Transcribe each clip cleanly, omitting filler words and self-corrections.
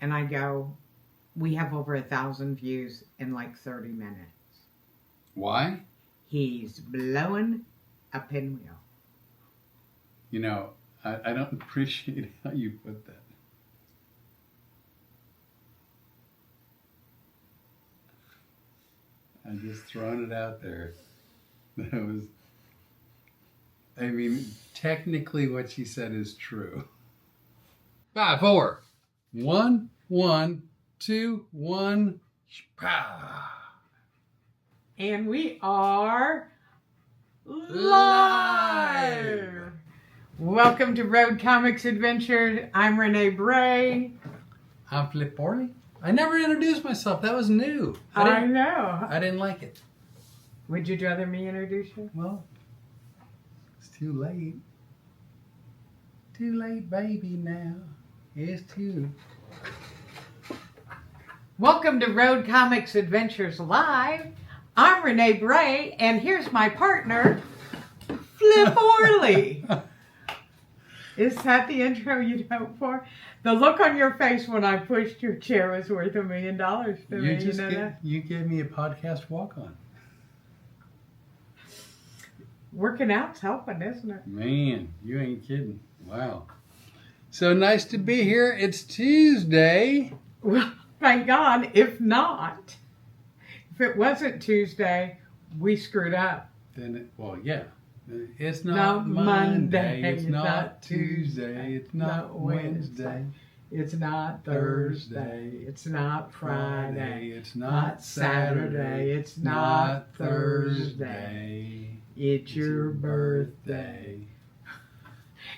and I go, we have over 1,000 views in like 30 minutes. Why? He's blowing a pinwheel. You know, I don't appreciate how you put that. I'm just throwing it out there. That was, I mean, technically what she said is true. 5, 4. 1, 1, 2, 1. And we are live. Welcome to Road Comics Adventure. I'm Rene Bray. I'm Flip Orley. I never introduced myself. That was new. I know. I didn't like it. Would you rather me introduce you? Well, it's too late. Too late, baby, now. It's too. Welcome to Road Comics Adventures Live. I'm Rene Bray, and here's my partner, Flip Orley. Is that the intro you'd hope for? The look on your face when I pushed your chair was worth $1 million to me. You gave me a podcast walk-on. Working out's helping, isn't it? Man, you ain't kidding. Wow. So nice to be here. It's Tuesday. Well, thank God. If not, if it wasn't Tuesday, we screwed up. Then yeah. It's not Monday. It's not Tuesday. It's not Wednesday. It's not Thursday. It's not Friday. It's not Saturday. It's not Thursday. It's your birthday.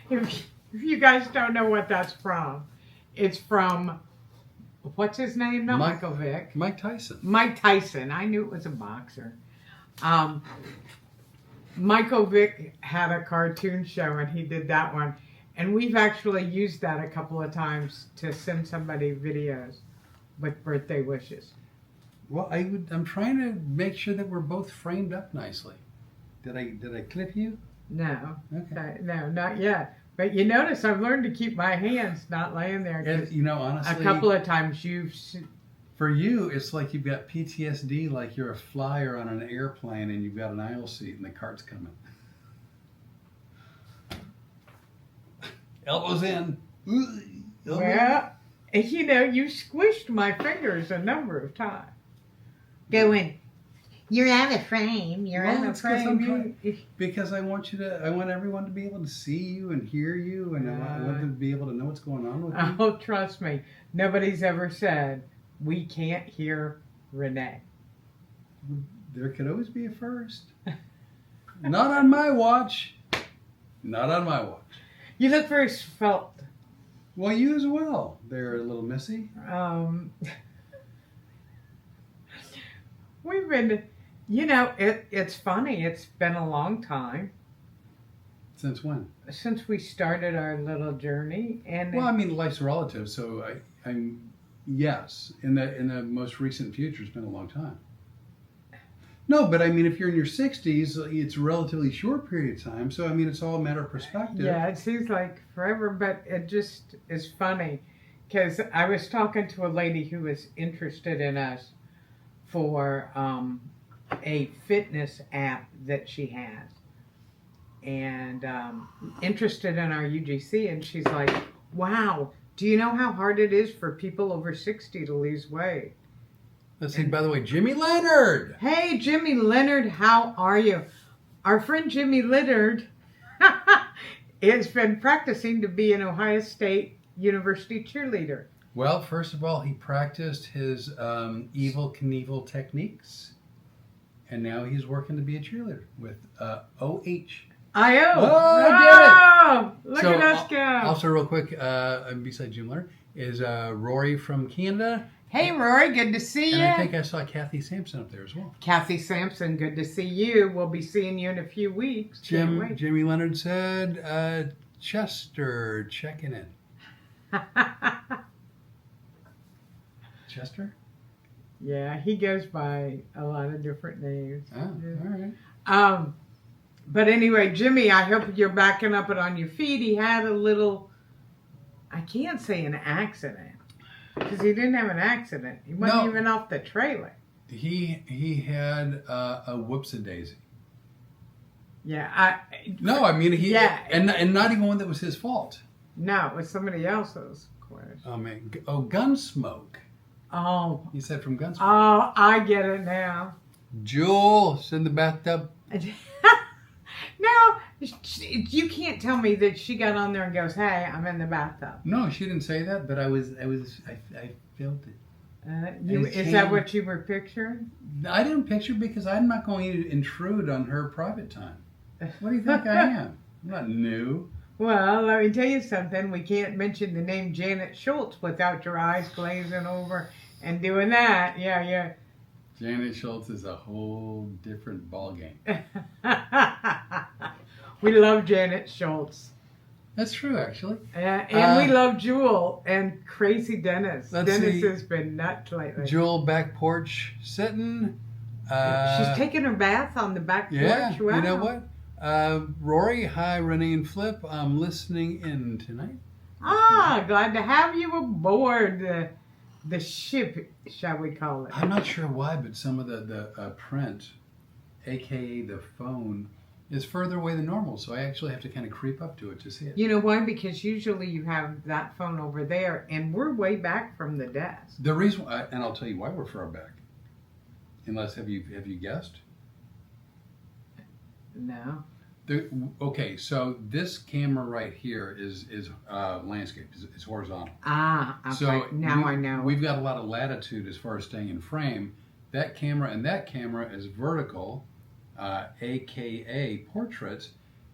If you guys don't know what that's from, it's from, what's his name? Not Michael Vick. Mike Tyson. Mike Tyson. I knew it was a boxer. Michael Vick had a cartoon show, and he did that one. And we've actually used that a couple of times to send somebody videos with birthday wishes. Well, I'm trying to make sure that we're both framed up nicely. Did I clip you? No. Okay. No, not yet. But you notice I've learned to keep my hands not laying there. You know, honestly, a couple of times for you, it's like you've got PTSD, like you're a flyer on an airplane and you've got an aisle seat and the cart's coming. Elbows in. Well, you know, you squished my fingers a number of times. Going, you're out of frame. You're out of frame. Because I want everyone to be able to see you and hear you, and I want them to be able to know what's going on with you. Oh, trust me. Nobody's ever said, we can't hear Rene. There could always be a first. Not on my watch. Not on my watch. You look very svelte. Well, you as well. They're a little messy. We've been, you know, it's funny. It's been a long time. Since when? Since we started our little journey. Well, I mean, life's relative, so I'm yes. In the most recent future, it's been a long time. No, but I mean, if you're in your 60s, it's a relatively short period of time. So, I mean, it's all a matter of perspective. Yeah, it seems like forever, but it just is funny because I was talking to a lady who was interested in us for a fitness app that she has, and interested in our UGC, and she's like, wow, do you know how hard it is for people over 60 to lose weight? Let's see, by the way, Jimmy Leonard. Hey, Jimmy Leonard, how are you? Our friend Jimmy Leonard has been practicing to be an Ohio State University cheerleader. Well, first of all, he practiced his Evel Knievel techniques, and now he's working to be a cheerleader with OH. I-O. Oh, look at us go. Also, real quick, besides Jim Leonard, is Rory from Canada. Hey, Rory, good to see you. And I think I saw Kathy Sampson up there as well. Kathy Sampson, good to see you. We'll be seeing you in a few weeks. Jimmy Leonard said, Chester checking in. Chester? Yeah, he goes by a lot of different names. Oh, yeah. all right. But anyway, Jimmy, I hope you're backing up it on your feet. He had a little, I can't say an accident, Because he didn't have an accident. He wasn't No. even off the trailer. He had a whoops-a-daisy. Yeah, No, I mean Yeah. and not even one that was his fault. no, it was somebody else's, of course. Oh man, Gunsmoke. Oh, He said from Gunsmoke. oh, I get it now. Jules in the bathtub. No, you can't tell me that she got on there and goes, "Hey, I'm in the bathtub." No, she didn't say that, but I felt it. Is that what you were picturing? I didn't picture because I'm not going to intrude on her private time. What do you think I am? I'm not new. Well, let me tell you something. We can't mention the name Janet Schultz without your eyes glazing over and doing that. Yeah. Janet Schultz is a whole different ballgame. We love Janet Schultz. That's true, actually. And we love Jewel and Crazy Dennis. Let's Dennis see. has been nuts lately. Jewel back porch sitting. She's taking her bath on the back porch. Yeah, Wow. you know what? Rory, hi, Rene and Flip. I'm listening in tonight. Glad to have you aboard the ship, shall we call it. I'm not sure why, but some of the print, aka the phone, is further away than normal. So I actually have to kind of creep up to it to see it. You know why? Because usually you have that phone over there, and we're way back from the desk. The reason, and I'll tell you why we're far back. Unless have you guessed? No. Okay, so this camera right here is landscape. It's horizontal. Okay. So now I know. We've got a lot of latitude as far as staying in frame. That camera and that camera is vertical, aka portrait,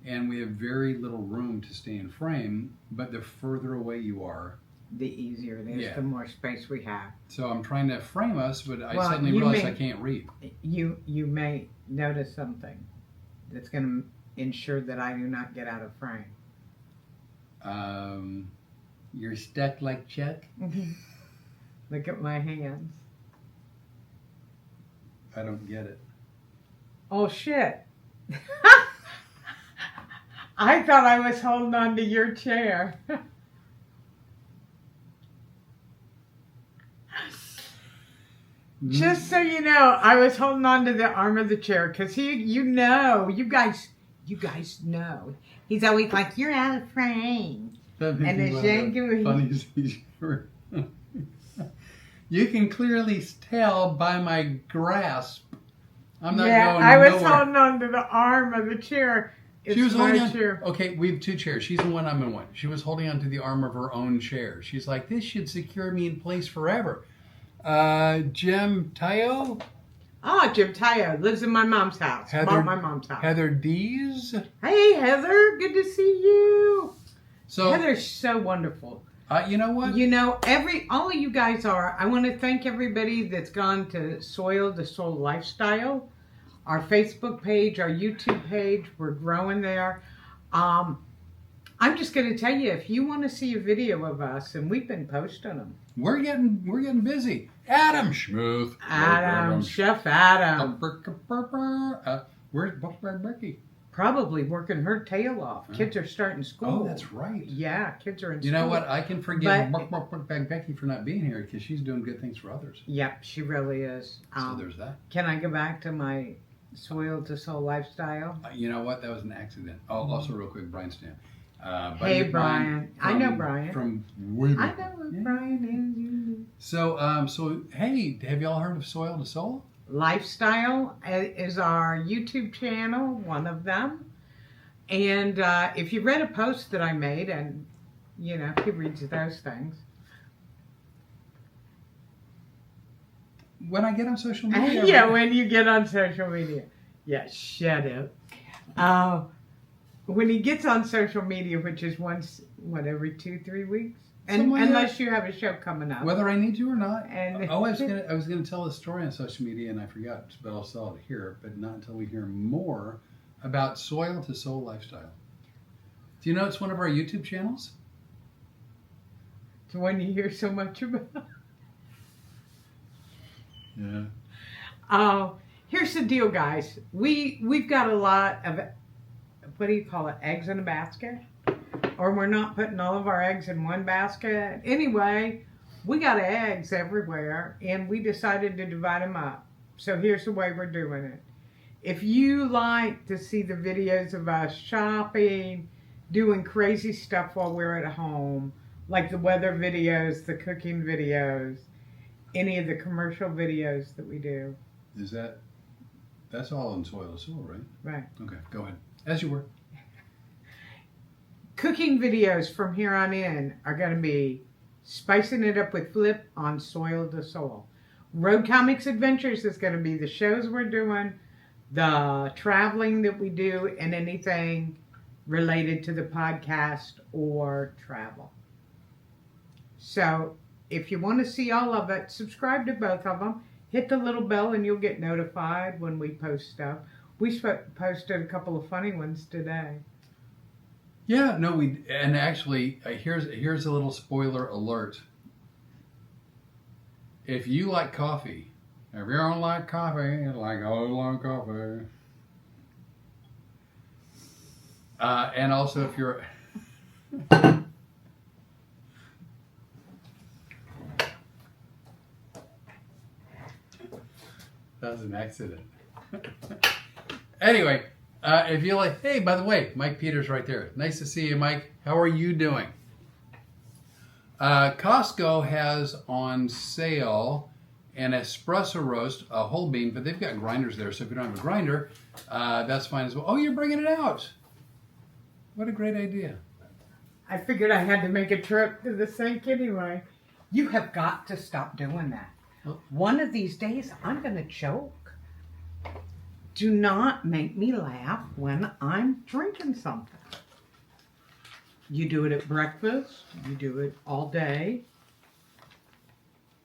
and we have very little room to stay in frame. But the further away you are, the easier it is, the more space we have. So I'm trying to frame us, but I Well, suddenly realized I can't read. You may notice something that's going to ensure that I do not get out of frame. You're stuck like Chuck? Look at my hands. I don't get it. Oh, shit. I thought I was holding on to your chair. Just so you know, I was holding on to the arm of the chair because you guys know. He's always like, "You're out of frame." And the funny. You can clearly tell by my grasp. I'm not going I was nowhere. holding on to the arm of the chair. It's She was my holding on. chair. Okay, we have two chairs. She's in one, I'm in one. She was holding on to the arm of her own chair. She's like, "This should secure me in place forever." Jim Tayo? Jim Tayo lives in my mom's house. Bought my mom's house. Heather Dees? Hey, Heather. Good to see you. So Heather's so wonderful. you know what? You know, all of you guys are. I want to thank everybody that's gone to Soil to Soul Lifestyle. Our Facebook page, our YouTube page, we're growing there. I'm just going to tell you, if you want to see a video of us, and we've been posting them. We're getting busy. Adam Schmuth. Chef Adam. Where's Becky? Probably working her tail off. Kids are starting school. Oh, that's right. Yeah, kids are in school. You know what? I can forgive Becky for not being here because she's doing good things for others. Yep, she really is. So there's that. Can I go back to my Soil to Soul lifestyle? You know what? That was an accident. Oh, also real quick, Brian Stan. Hey, Brian. I know Brian. From way I know what Brian is. So hey, have y'all heard of Soil to Soul? Lifestyle is our YouTube channel, one of them. And if you read a post that I made, and you know, he reads those things. When I get on social media. Yeah, when you get on social media. Yeah, shut up. When he gets on social media, which is once, every 2-3 weeks? And unless you have a show coming up. Whether I need to or not. And I was gonna tell a story on social media and I forgot, but I'll tell it here, but not until we hear more about Soil to Soul Lifestyle. Do you know it's one of our YouTube channels? It's one you hear so much about. Yeah. Here's the deal, guys. We've got a lot of, what do you call it, eggs in a basket? Or we're not putting all of our eggs in one basket. Anyway, we got eggs everywhere, and we decided to divide them up. So here's the way we're doing it. If you like to see the videos of us shopping, doing crazy stuff while we're at home, like the weather videos, the cooking videos, any of the commercial videos that we do. That's all in Soil to Soul, right? Right. Okay, go ahead. As you were. Cooking videos from here on in are going to be Spicing It Up with Flip on Soil to Soul. Road Comics Adventures is going to be the shows we're doing, the traveling that we do, and anything related to the podcast or travel. So if you want to see all of it, subscribe to both of them. Hit the little bell and you'll get notified when we post stuff. We posted a couple of funny ones today. Yeah, no, and actually, here's a little spoiler alert. If you like coffee, if you don't like coffee, like I like coffee. And also if you're... That was an accident. Anyway, if you like, hey, by the way, Mike Peters right there. Nice to see you, Mike. How are you doing? Costco has on sale an espresso roast, a whole bean, but they've got grinders there, so if you don't have a grinder, that's fine as well. Oh, you're bringing it out. What a great idea. I figured I had to make a trip to the sink anyway. You have got to stop doing that. One of these days, I'm going to choke. Do not make me laugh when I'm drinking something. You do it at breakfast. You do it all day.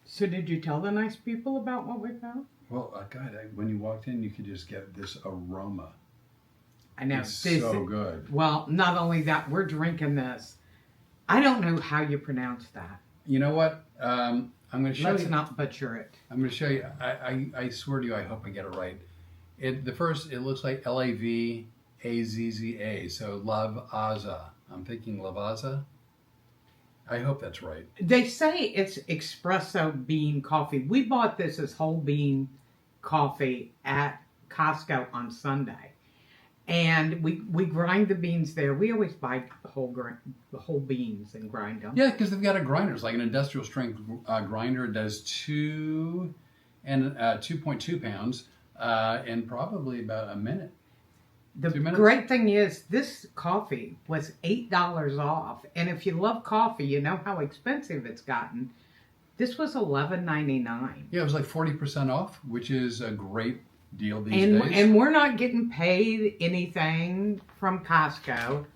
So did you tell the nice people about what we found? Well, God, when you walked in, you could just get this aroma. I know. It's so good. Well, not only that, we're drinking this. I don't know how you pronounce that. You know what? I'm going to show you. Let's not butcher it. I'm going to show you. I swear to you, I hope I get it right. It looks like Lavazza, so Lavazza. I'm thinking Lavazza. I hope that's right. They say it's espresso bean coffee. We bought this as whole bean coffee at Costco on Sunday. And we grind the beans there. We always buy whole beans and grind them. Yeah, because they've got a grinder. It's like an industrial strength grinder. It does 2.2 pounds in probably about a minute. The great thing is this coffee was $8 off. And if you love coffee, you know how expensive it's gotten. This was $11.99. Yeah, it was like 40% off, which is a great deal these days. And we're not getting paid anything from Costco.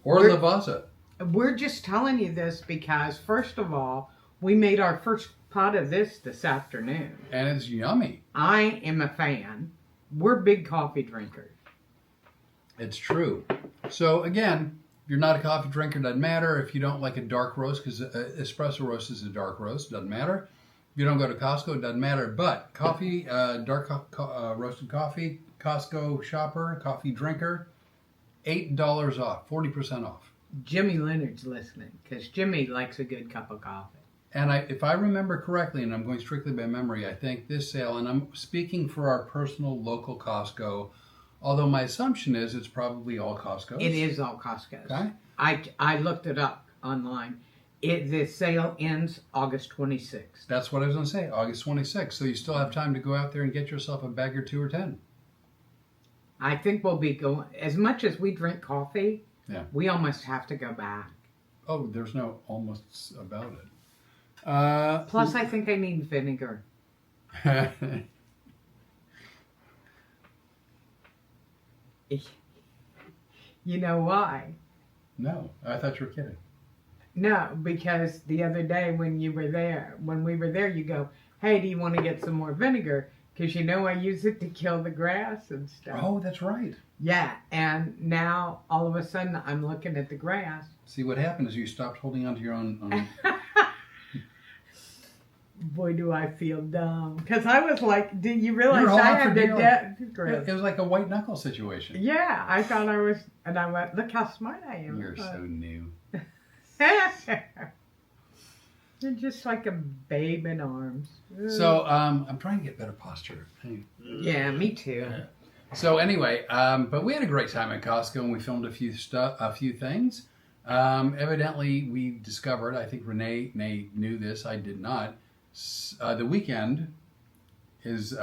Or Lavazza. We're just telling you this because, first of all, we made our first pot of this afternoon. And it's yummy. I am a fan. We're big coffee drinkers. It's true. So again, if you're not a coffee drinker, doesn't matter. If you don't like a dark roast, because espresso roast is a dark roast, doesn't matter. If you don't go to Costco, it doesn't matter. But coffee, dark roasted coffee, Costco shopper, coffee drinker, $8 off, 40% off. Jimmy Leonard's listening because Jimmy likes a good cup of coffee. And if I remember correctly, and I'm going strictly by memory, I think this sale, and I'm speaking for our personal local Costco, although my assumption is it's probably all Costco's. It is all Costco's. Okay. I looked it up online. The sale ends August 26th. That's what I was going to say, August 26th. So you still have time to go out there and get yourself a bag or 2 or 10. I think we'll be going, as much as we drink coffee, yeah, we almost have to go back. Oh, there's no almost about it. Plus, I think I need vinegar. You know why? No, I thought you were kidding. No, because the other day when we were there, you go, hey, do you want to get some more vinegar? Because you know I use it to kill the grass and stuff. Oh, that's right. Yeah, and now all of a sudden I'm looking at the grass. See, what happened is you stopped holding on to your own... Boy, do I feel dumb. Because I was like, did you realize I had the It was like a white knuckle situation. Yeah, I thought I was, and I went, look how smart I am. You're so new. You're just like a babe in arms. So I'm trying to get better posture. Yeah, me too. Yeah. So anyway, but we had a great time at Costco and we filmed a few things. Evidently, we discovered. I think Rene knew this. I did not. The weekend is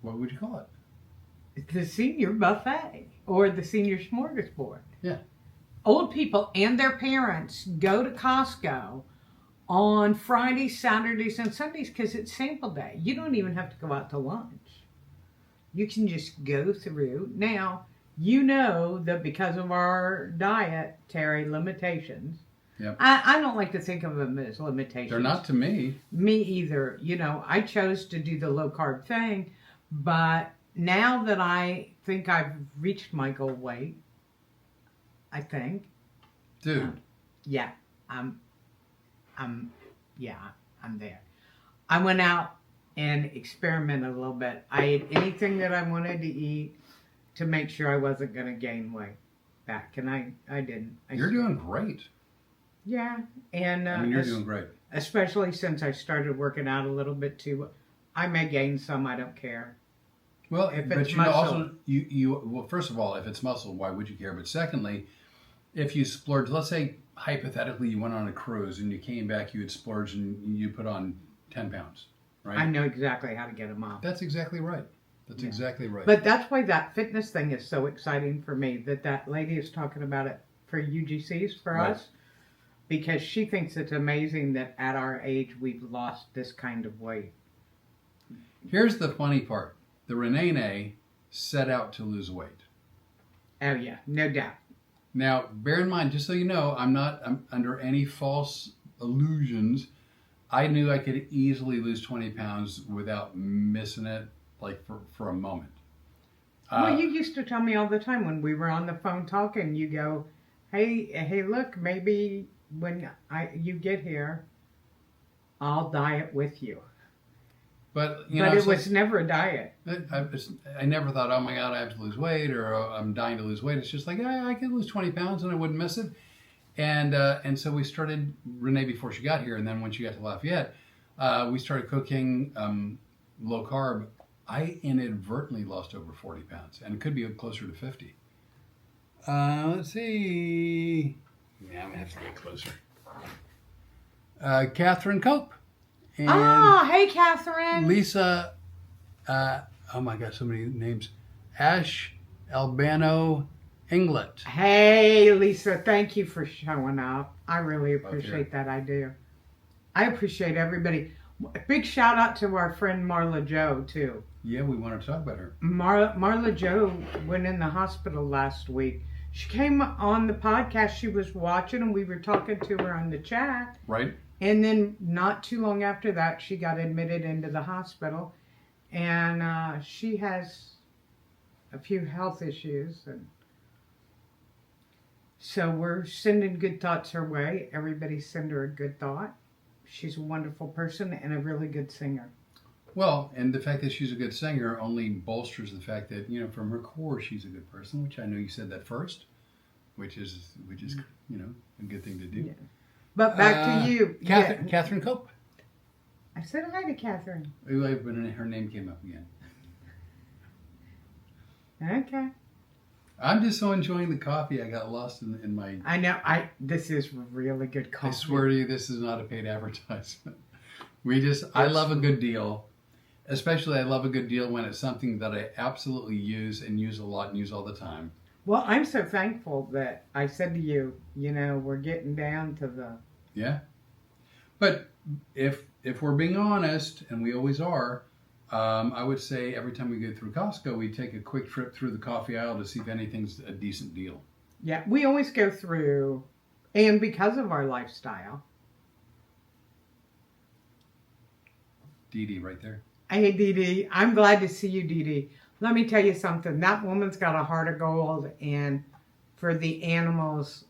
what would you call it? The senior buffet or the senior smorgasbord. Yeah. Old people and their parents go to Costco on Fridays, Saturdays, and Sundays because it's sample day. You don't even have to go out to lunch. You can just go through. Now, you know that because of our dietary limitations, Yep. I don't like to think of them as limitations. They're not to me. Me either. You know, I chose to do the low carb thing, but now that I think I've reached my goal weight, I think, Dude. yeah, I'm there. I went out and experimented a little bit. I ate anything that I wanted to eat to make sure I wasn't going to gain weight back, and I didn't. You're doing great. Yeah, and I mean, you're doing great. Especially since I started working out a little bit too. I may gain some. I don't care. Well, If but it's you know, muscle. also well, first of all, if it's muscle, why would you care? But secondly, if you splurge, let's say hypothetically you went on a cruise and you came back, you had splurged and you put on 10 pounds, right? I know exactly how to get them off. That's exactly right. That's Yeah. exactly right. But that's why that fitness thing is so exciting for me. That lady is talking about it for UGCs for Right. us, because she thinks it's amazing that at our age we've lost this kind of weight. Here's the funny part: the Rene set out to lose weight. Oh yeah, no doubt. Now, bear in mind, just so you know, I'm under any false illusions. I knew I could easily lose 20 pounds without missing it, like for a moment. Well, you used to tell me all the time when we were on the phone talking. You go, "Hey, look, maybe when you get here, I'll diet with you." But It was never a diet. I never thought, oh my God, I have to lose weight, or I'm dying to lose weight. It's just like, I could lose 20 pounds and I wouldn't miss it. And so we started, Rene before she got here, and then when she got to Lafayette, we started cooking low carb. I inadvertently lost over 40 pounds, and it could be closer to 50. Let's see. Yeah, I'm going to have to get closer. Catherine Cope. And Hey, Catherine. Lisa, oh my God, so many names. Ash Albano Inglet. Hey, Lisa, thank you for showing up. I really appreciate that. I do. I appreciate everybody. A big shout out to our friend Marla Joe, too. Yeah, we want to talk about her. Marla Joe went in the hospital last week. She came on the podcast. She was watching, and we were talking to her on the chat. Right. And then not too long after that, she got admitted into the hospital. And she has a few health issues. And so we're sending good thoughts her way. Everybody send her a good thought. She's a wonderful person and a really good singer. Well, and the fact that she's a good singer only bolsters the fact that, from her core, she's a good person, which I know you said that first, which is a good thing to do. Yeah. But back to you. Catherine Cope. I said hi to Catherine. When her name came up again. Okay. I'm just so enjoying the coffee. I got lost in my... I know. This is really good coffee. I swear to you, this is not a paid advertisement. I love a good deal. Especially I love a good deal when it's something that I absolutely use and use a lot and use all the time. Well, I'm so thankful that I said to you, we're getting down to the... Yeah. But if we're being honest, and we always are, I would say every time we go through Costco, we take a quick trip through the coffee aisle to see if anything's a decent deal. Yeah, we always go through, and because of our lifestyle. Dee Dee right there. Hey, Dee Dee. I'm glad to see you, Dee Dee. Let me tell you something. That woman's got a heart of gold, and for the animals,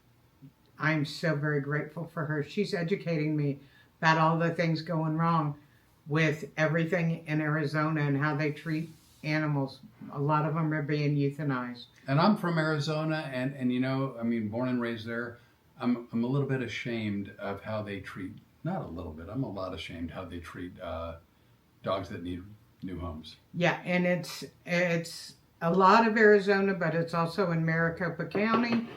I'm so very grateful for her. She's educating me about all the things going wrong with everything in Arizona and how they treat animals. A lot of them are being euthanized. And I'm from Arizona, and born and raised there. I'm a little bit ashamed of how they treat Not a little bit. I'm a lot ashamed how they treat dogs that need new homes. Yeah, and it's a lot of Arizona, but it's also in Maricopa County.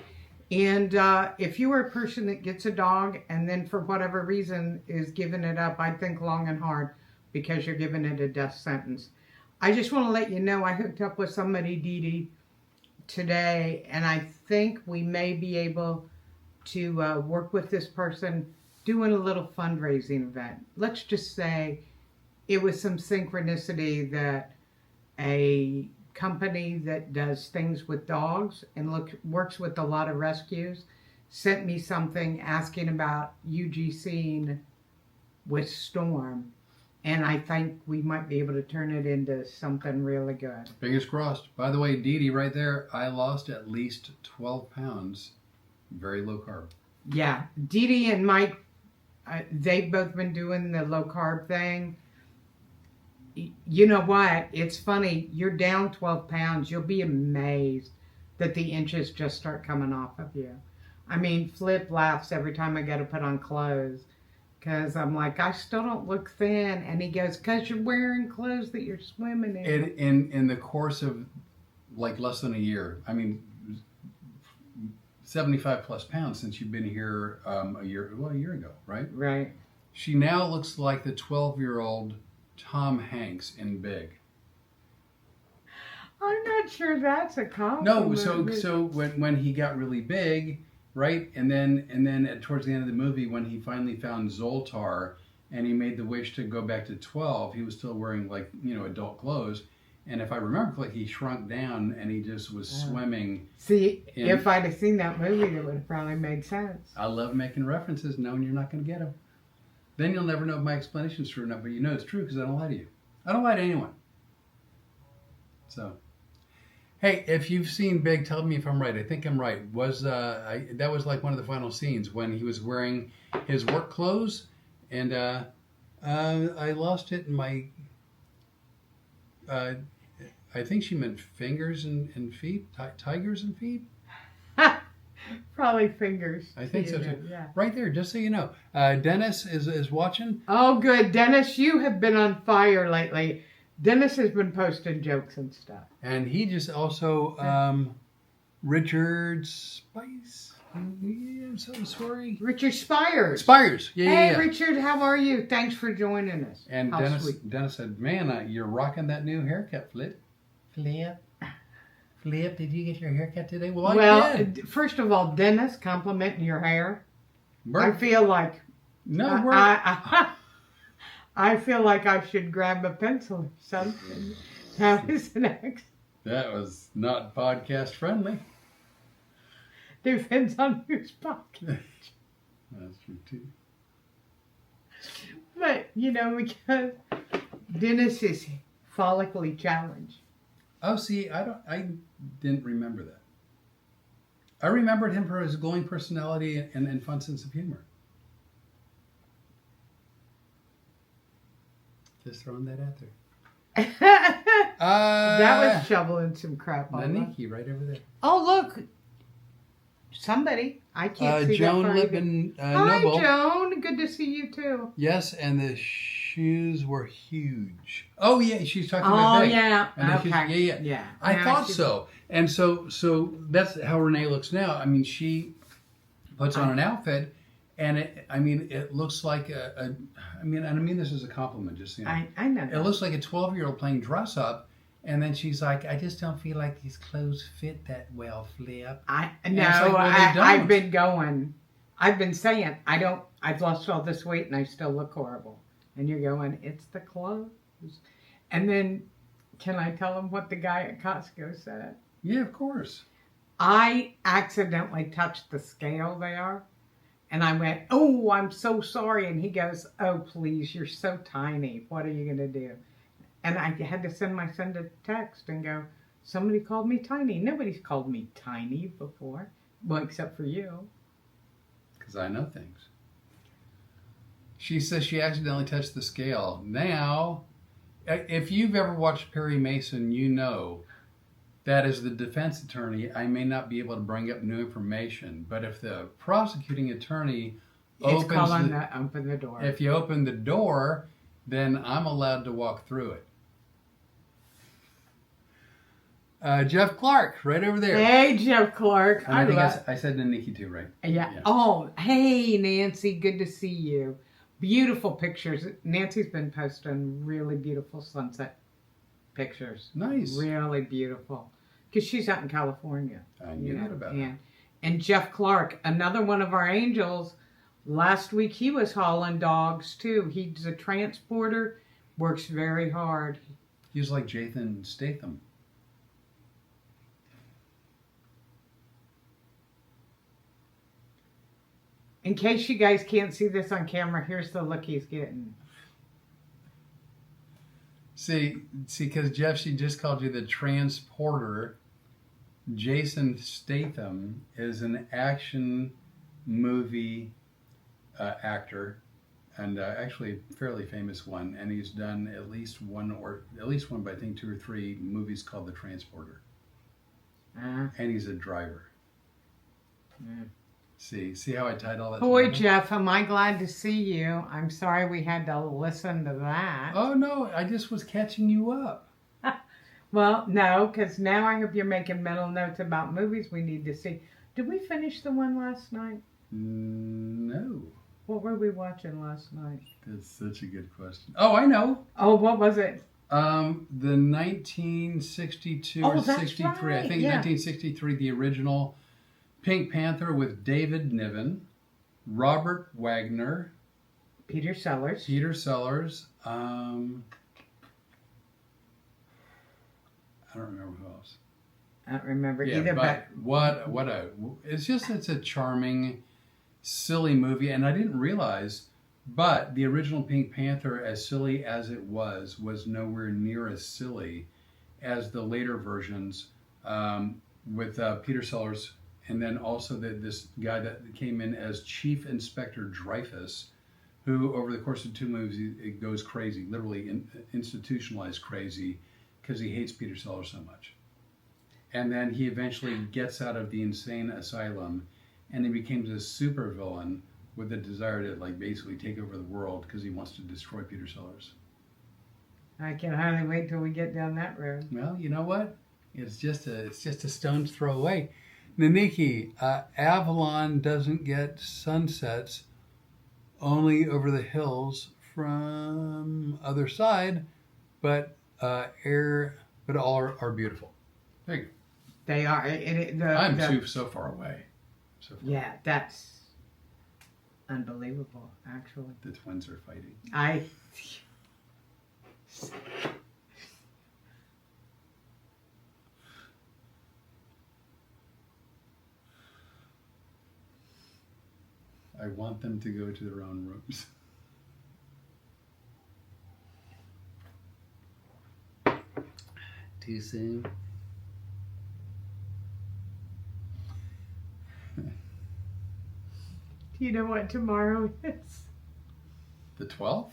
And if you are a person that gets a dog and then for whatever reason is giving it up, I think long and hard because you're giving it a death sentence. I just want to let you know I hooked up with somebody, Dee Dee, today, and I think we may be able to work with this person doing a little fundraising event. Let's just say it was some synchronicity that a company that does things with dogs and works with a lot of rescues sent me something asking about UGCing with Storm, and I think we might be able to turn it into something really good. Fingers crossed. By the way, Dee Dee, right there, I lost at least 12 pounds. Very low carb. Yeah, Dee Dee and Mike, they've both been doing the low carb thing. You know what? It's funny. You're down 12 pounds. You'll be amazed that the inches just start coming off of you. I mean, Flip laughs every time I got to put on clothes because I'm like, I still don't look thin. And he goes, because you're wearing clothes that you're swimming in. In the course of like less than a year, I mean, 75 plus pounds since you've been here a year ago, right? Right. She now looks like the 12-year-old Tom Hanks in Big. I'm not sure that's a compliment. No, so when he got really big, right, and then towards the end of the movie when he finally found Zoltar and he made the wish to go back to 12, he was still wearing like adult clothes, and if I remember correctly, he shrunk down and he just was swimming. See, if I'd have seen that movie, it would have probably made sense. I love making references, knowing you're not going to get them. Then you'll never know if my explanation's true or not, but you know it's true because I don't lie to you. I don't lie to anyone. So, hey, if you've seen Big, tell me if I'm right. I think I'm right. That was like one of the final scenes when he was wearing his work clothes, and I lost it in my. I think she meant fingers and feet, tigers and feet. Probably fingers. I think so too. Yeah. Right there, just so you know. Dennis is watching. Oh, good. Dennis, you have been on fire lately. Dennis has been posting jokes and stuff. And he just also, Richard Spice. I'm so sorry. Richard Spires. Spires. Yeah, hey, yeah. Richard, how are you? Thanks for joining us. And how Dennis said, man, you're rocking that new haircut, Flip. Flip, did you get your haircut today? Well, I did. First of all, Dennis, complimenting your hair. I feel like I feel like I should grab a pencil or something. That was next. That was not podcast friendly. Depends on whose pocket. That's true too. But because Dennis is follically challenged. Oh, see, I didn't remember that. I remembered him for his glowing personality and fun sense of humor. Just throwing that out there. That was shoveling some crap on Naniki right over there. Oh, look. Somebody. I can't see Joan that Lippin Hi, Noble. Joan. Good to see you, too. Yes, and the shoes were huge. Oh, yeah, she's talking about Big. Yeah. Okay. Yeah. I thought so. And so that's how Rene looks now. I mean, she puts on an outfit, and it looks like I mean this as a compliment, just I know. It looks like a 12-year-old playing dress up, and then she's like, I just don't feel like these clothes fit that well, Flip. I've been going. I've been saying I've lost all this weight and I still look horrible. And you're going, it's the clothes. And then, can I tell them what the guy at Costco said? Yeah, of course. I accidentally touched the scale there. And I went, oh, I'm so sorry. And he goes, oh, please, you're so tiny. What are you going to do? And I had to send my son a text and go, somebody called me tiny. Nobody's called me tiny before. Well, except for you. Because I know things. She says she accidentally touched the scale. Now, if you've ever watched Perry Mason, you know that as the defense attorney, I may not be able to bring up new information. But if the prosecuting attorney It's called opens open the door. if you open the door, then I'm allowed to walk through it. Jeff Clark, right over there. Hey, Jeff Clark. And I think I said Naniki too, right? Yeah. Oh, hey, Nancy. Good to see you. Beautiful pictures. Nancy's been posting really beautiful sunset pictures. Nice. Really beautiful. Because she's out in California. I knew that about her. And Jeff Clark, another one of our angels, last week he was hauling dogs too. He's a transporter, works very hard. He's like Jason Statham. In case you guys can't see this on camera, here's the look he's getting. See, because Jeff, she just called you the transporter. Jason Statham is an action movie actor, and actually a fairly famous one. And he's done at least one, but I think 2 or 3 movies called The Transporter. And he's a driver. See how I tied all that Boy, together? Jeff, am I glad to see you. I'm sorry we had to listen to that. Oh, no, I just was catching you up. Well, no, because now I hope you're making mental notes about movies we need to see. Did we finish the one last night? No. What were we watching last night? That's such a good question. Oh, I know. Oh, what was it? The 1962 or 63, right. I think 1963, the original Pink Panther with David Niven, Robert Wagner, Peter Sellers. I don't remember who else. I don't remember either. But it's a charming, silly movie, and I didn't realize. But the original Pink Panther, as silly as it was nowhere near as silly as the later versions with Peter Sellers, and then also this guy that came in as Chief Inspector Dreyfus, who over the course of 2 movies it goes crazy, literally institutionalized crazy, because he hates Peter Sellers so much. And then he eventually gets out of the insane asylum, and he becomes a supervillain with the desire to basically take over the world because he wants to destroy Peter Sellers. I can hardly wait till we get down that road. Well, you know what? It's just a stone's throw away. Naniki, Avalon doesn't get sunsets, only over the hills from other side, but all are beautiful. There you go. They are. I'm so far away. So far. Yeah, that's unbelievable, actually. The twins are fighting. I want them to go to their own rooms. Too soon? Do you know what tomorrow is? The 12th?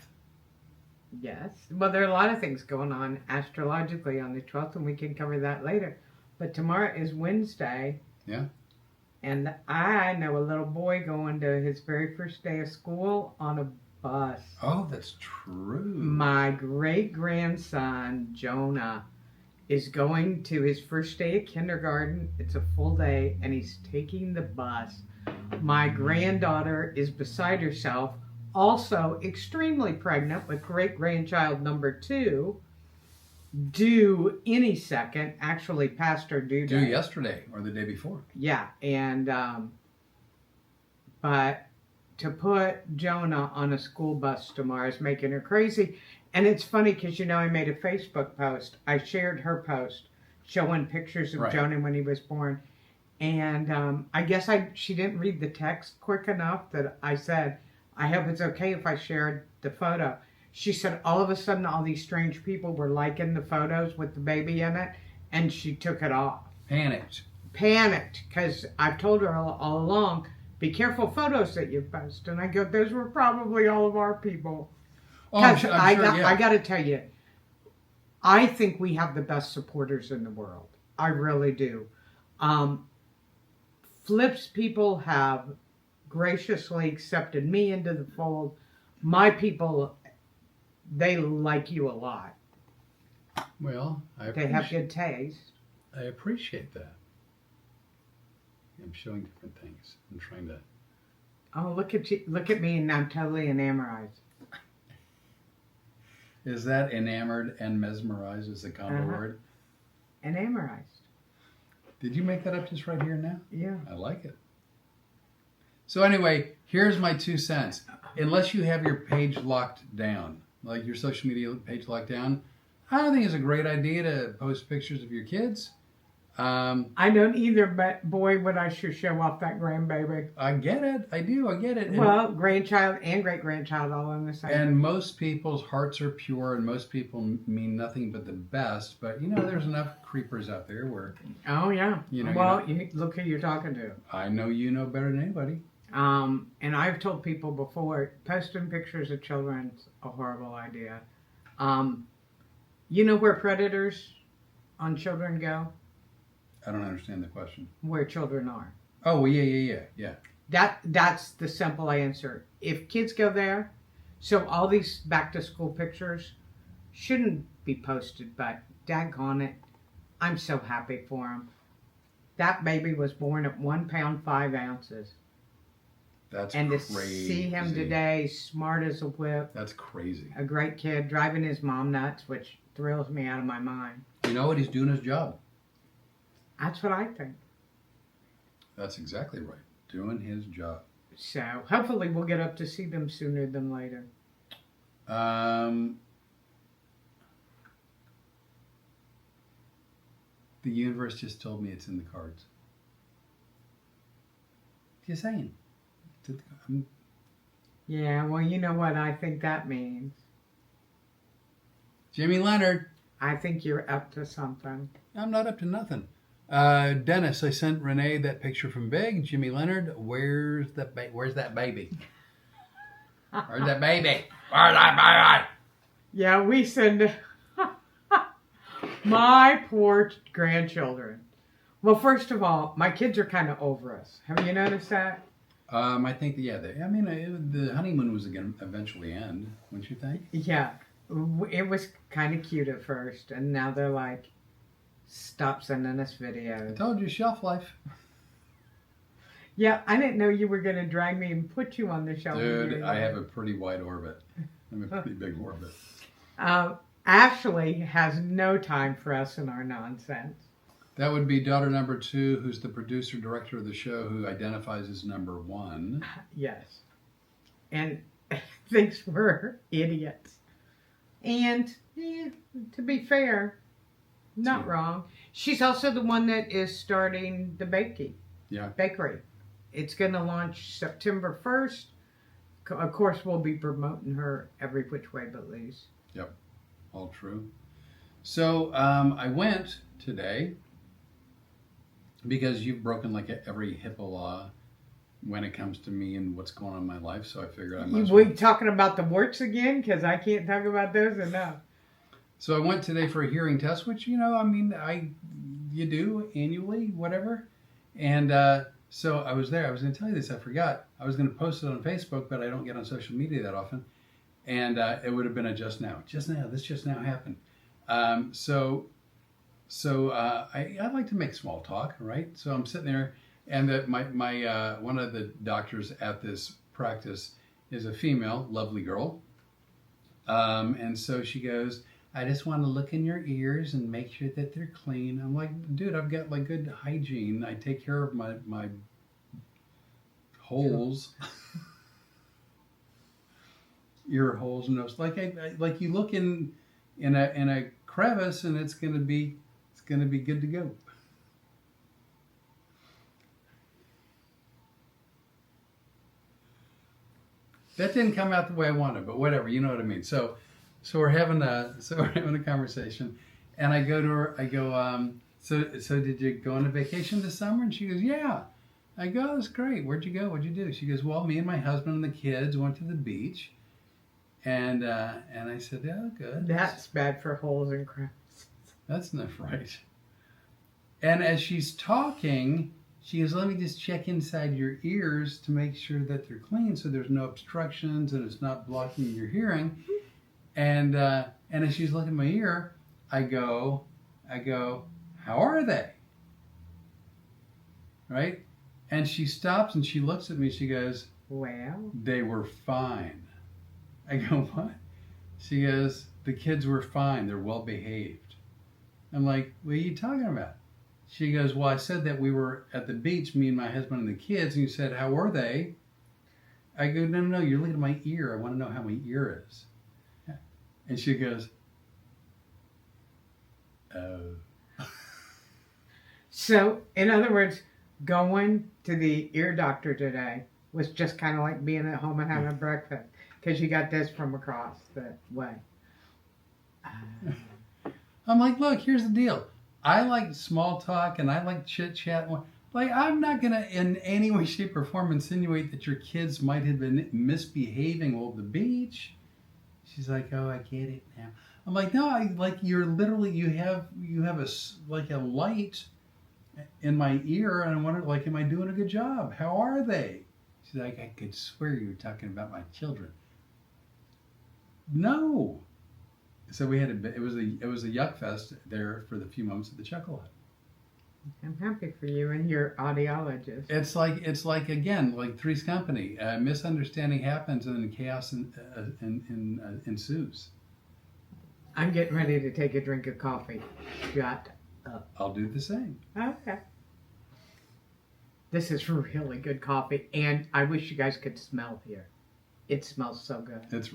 Yes. Well, there are a lot of things going on astrologically on the 12th, and we can cover that later. But tomorrow is Wednesday. Yeah. And I know a little boy going to his very first day of school on a bus. Oh, that's true. My great-grandson, Jonah, is going to his first day of kindergarten. It's a full day, and he's taking the bus. My granddaughter is beside herself, also extremely pregnant with great-grandchild number 2, due any second, actually past her due date. Due yesterday or the day before. Yeah, and but to put Jonah on a school bus tomorrow is making her crazy. And it's funny because, I made a Facebook post. I shared her post showing pictures of Jonah when he was born. And I guess she didn't read the text quick enough that I said, I hope it's okay if I shared the photo. She said all of a sudden all these strange people were liking the photos with the baby in it, and she took it off. Panicked, because I've told her all along, be careful photos that you post. And I go, those were probably all of our people. Because I got to tell you, I think we have the best supporters in the world. I really do. Flip's people have graciously accepted me into the fold. My people, they like you a lot. Well, They have good taste. I appreciate that. I'm showing different things. I'm trying to. Oh, look at you! Look at me, and I'm totally enamored. Is that enamored and mesmerized as a combo word? Enamored. Did you make that up just right here and now? Yeah. I like it. So anyway, here's my 2 cents. Unless you have your page locked down, like your social media page locked down, I don't think it's a great idea to post pictures of your kids. I don't either, but boy, would I sure show off that grandbaby. I get it. I do. I get it. Well, grandchild and great-grandchild all in the same. And most people's hearts are pure, and most people mean nothing but the best. But there's enough creepers out there where. Oh yeah. Well, look who you're talking to. I know you know better than anybody. And I've told people before, posting pictures of children's a horrible idea. You know where predators on children go? I don't understand the question. Where children are. Oh, yeah. That's the simple answer. If kids go there, so all these back to school pictures shouldn't be posted, but daggone it, I'm so happy for him. That baby was born at 1 pound 5 ounces. That's and crazy. To see him today, smart as a whip. That's crazy. A great kid, driving his mom nuts, which thrills me out of my mind. You know what? He's doing his job. That's what I think. That's exactly right. Doing his job. So hopefully we'll get up to see them sooner than later. The universe just told me it's in the cards. Just saying. Yeah, well, you know what I think that means. Jimmy Leonard. I think you're up to something. I'm not up to nothing. Dennis, I sent Rene that picture from Big. Jimmy Leonard, where's that baby? Where's that baby? Where's that baby? Where's that baby? Yeah, we send my poor grandchildren. Well, first of all, my kids are kind of over us. Have you noticed that? I think the honeymoon was going to eventually end, wouldn't you think? Yeah, it was kind of cute at first, and now they're like, stop sending us videos. I told you, shelf life. Yeah, I didn't know you were going to drag me and put you on the shelf. Dude, I have a pretty wide orbit. I'm a pretty big orbit. Ashley has no time for us and our nonsense. That would be daughter number 2, who's the producer, director of the show, who identifies as number 1. Yes. And thinks we're idiots. And, to be fair, not wrong. She's also the one that is starting the bakery. It's going to launch September 1st. Of course, we'll be promoting her every which way but loose. Yep, all true. So I went today because you've broken like every HIPAA law when it comes to me and what's going on in my life. So I figured I might. We talking about the warts again? Because I can't talk about those enough. So I went today for a hearing test, which you do annually, whatever. And so I was there. I was going to tell you this. I forgot. I was going to post it on Facebook, but I don't get on social media that often. And it would have been a just now. This just now happened. So I like to make small talk, right? So I'm sitting there, and my one of the doctors at this practice is a female, lovely girl. And so she goes, I just want to look in your ears and make sure that they're clean. I'm like, dude, I've got like good hygiene. I take care of my holes, ear holes, nose. Like like you look in a crevice, and it's gonna be good to go. That didn't come out the way I wanted, but whatever, you know what I mean. So we're having a conversation, and I go to her. I go, so did you go on a vacation this summer? And she goes, yeah. I go, oh, that's great. Where'd you go? What'd you do? She goes, well, me and my husband and the kids went to the beach, and I said, yeah, good. That's bad for holes and cracks. That's not right. And as she's talking, She goes, let me just check inside your ears to make sure that they're clean so there's no obstructions and it's not blocking your hearing. And as she's looking at my ear, I go, how are they? Right? And she stops and she looks at me. She goes, well, they were fine. I go, what? She goes, the kids were fine. They're well behaved. I'm like, what are you talking about? She goes, well, I said that we were at the beach, me and my husband and the kids, and you said, how were they? I go, no, you're looking at my ear. I want to know how my ear is. And she goes, oh. So, in other words, going to the ear doctor today was just kind of like being at home and having breakfast because you got this from across the way. I'm like, look, here's the deal. I like small talk and I like chit chat. Like, I'm not going to in any way, shape, or form insinuate that your kids might have been misbehaving over the beach. She's like, oh, I get it now. I'm like, no, you're literally, you have a light in my ear, and I wonder, like, am I doing a good job? How are they? She's like, I could swear you were talking about my children. No. So we had it was a yuck fest there for the few moments at the Chuckle Hut. I'm happy for you and your audiologist. It's like again, like Three's Company. Misunderstanding happens and then chaos ensues. I'm getting ready to take a drink of coffee. Shut up. I'll do the same. Okay. This is really good coffee, and I wish you guys could smell here. It smells so good. It's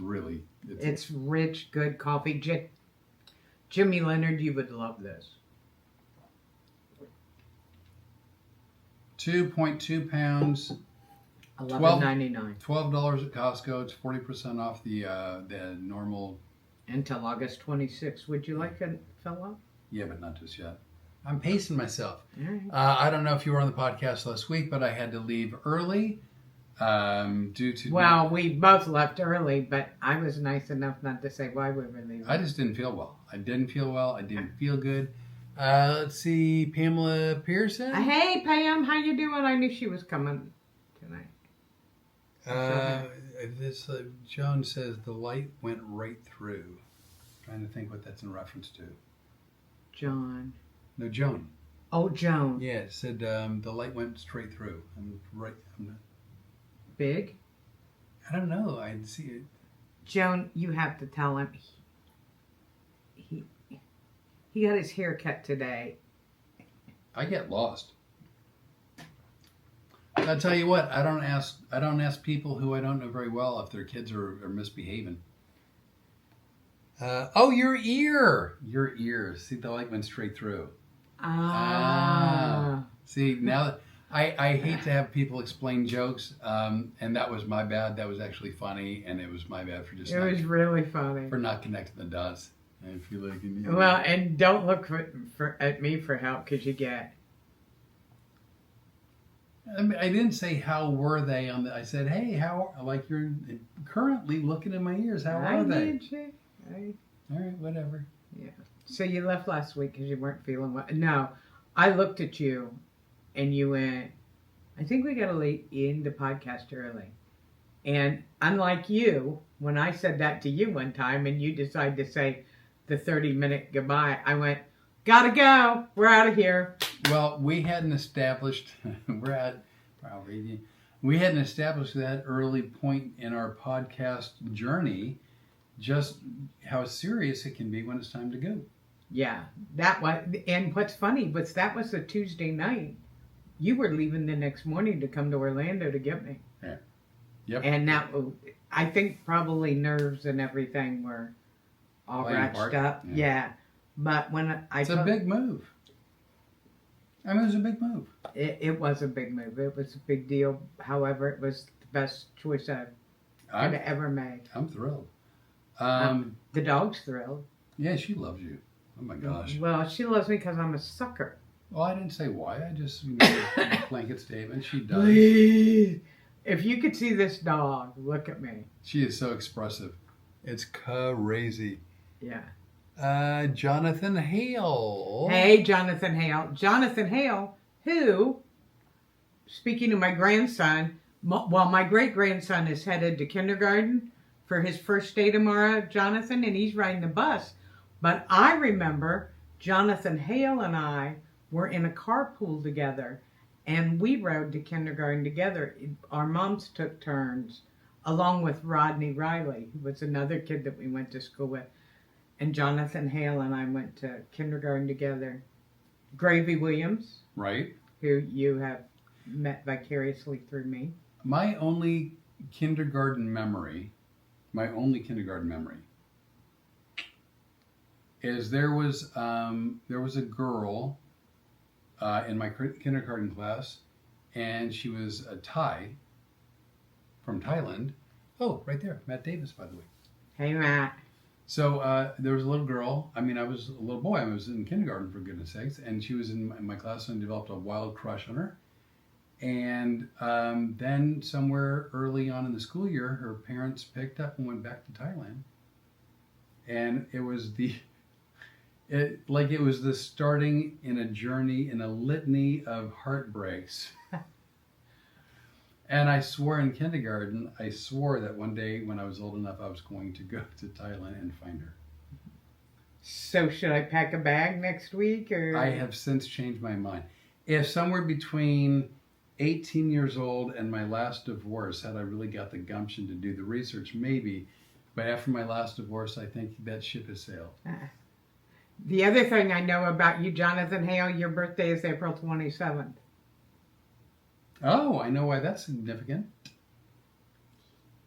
rich, good coffee. Jimmy Leonard, you would love this. 2.2 pounds. $11.99 $12 at Costco. It's 40% off the normal. until August 26th. Would you like to fill up? Yeah, but not just yet. I'm pacing myself. All right. I don't know if you were on the podcast last week, but I had to leave early due to. Well, we both left early, but I was nice enough not to say why we were leaving. I just didn't feel well. I didn't feel good. Let's see, Pamela Pearson. Hey, Pam, how you doing? I knew she was coming tonight. Joan says the light went right through. Trying to think what that's in reference to. John. No, Joan. Oh, Joan. Yeah, it said the light went straight through. I'm not. Big? I don't know. I see it. Joan, you have to tell him. He got his hair cut today. I get lost. I'll tell you what. I don't ask people who I don't know very well if their kids are misbehaving. Oh, your ear. See, the light went straight through. See, now I hate to have people explain jokes, and that was my bad. That was actually funny, and it was my bad for just. It was really funny for not connecting the dots. And if you like, well, and don't look at me for help because you get. I mean, I didn't say how were they on the. I said, hey, how like you're currently looking in my ears. How are they? Did you? All right, whatever. Yeah. So you left last week because you weren't feeling well. No, I looked at you, and you went. I think we got to late in the podcast early, and unlike you, when I said that to you one time, and you decided to say the 30-minute goodbye, I went, gotta go. We're out of here. Well, we hadn't established. We hadn't established that early point in our podcast journey. Just how serious it can be when it's time to go. Yeah, that was. And what's funny was that was a Tuesday night. You were leaving the next morning to come to Orlando to get me. Yeah. Yep. And that, I think, probably nerves and everything were all ratched up. Yeah. But when it's a big move. I mean, it was a big move. It was a big move. It was a big deal. However, it was the best choice I could have ever made. I'm thrilled. The dog's thrilled. Yeah, she loves you. Oh my gosh. Well, she loves me because I'm a sucker. Well, I didn't say why. I just a blanket statement. She does. Please. If you could see this dog, look at me. She is so expressive. It's crazy. Yeah. Jonathan Hale. Hey, Jonathan Hale. Jonathan Hale, who speaking of my grandson, well, my great-grandson is headed to kindergarten for his first day tomorrow, Jonathan, and he's riding the bus. But I remember Jonathan Hale and I were in a carpool together, and we rode to kindergarten together. Our moms took turns, along with Rodney Riley, who was another kid that we went to school with. And Jonathan Hale and I went to kindergarten together. Gravy Williams, Right. who you have met vicariously through me. My only kindergarten memory is there was a girl in my kindergarten class, and she was a Thai from Thailand. Oh, right there, Matt Davis, by the way. Hey, Matt. So there was a little girl. I mean, I was a little boy. I was in kindergarten, for goodness sakes, and she was in my class, and developed a wild crush on her. And then somewhere early on in the school year, her parents picked up and went back to Thailand. And it was the starting in a journey in a litany of heartbreaks. And I swore in kindergarten, that one day when I was old enough, I was going to go to Thailand and find her. So should I pack a bag next week, or? I have since changed my mind. If somewhere between 18 years old and my last divorce, had I really got the gumption to do the research, maybe. But after my last divorce, I think that ship has sailed. The other thing I know about you, Jonathan Hale, your birthday is April 27th. Oh, I know why that's significant.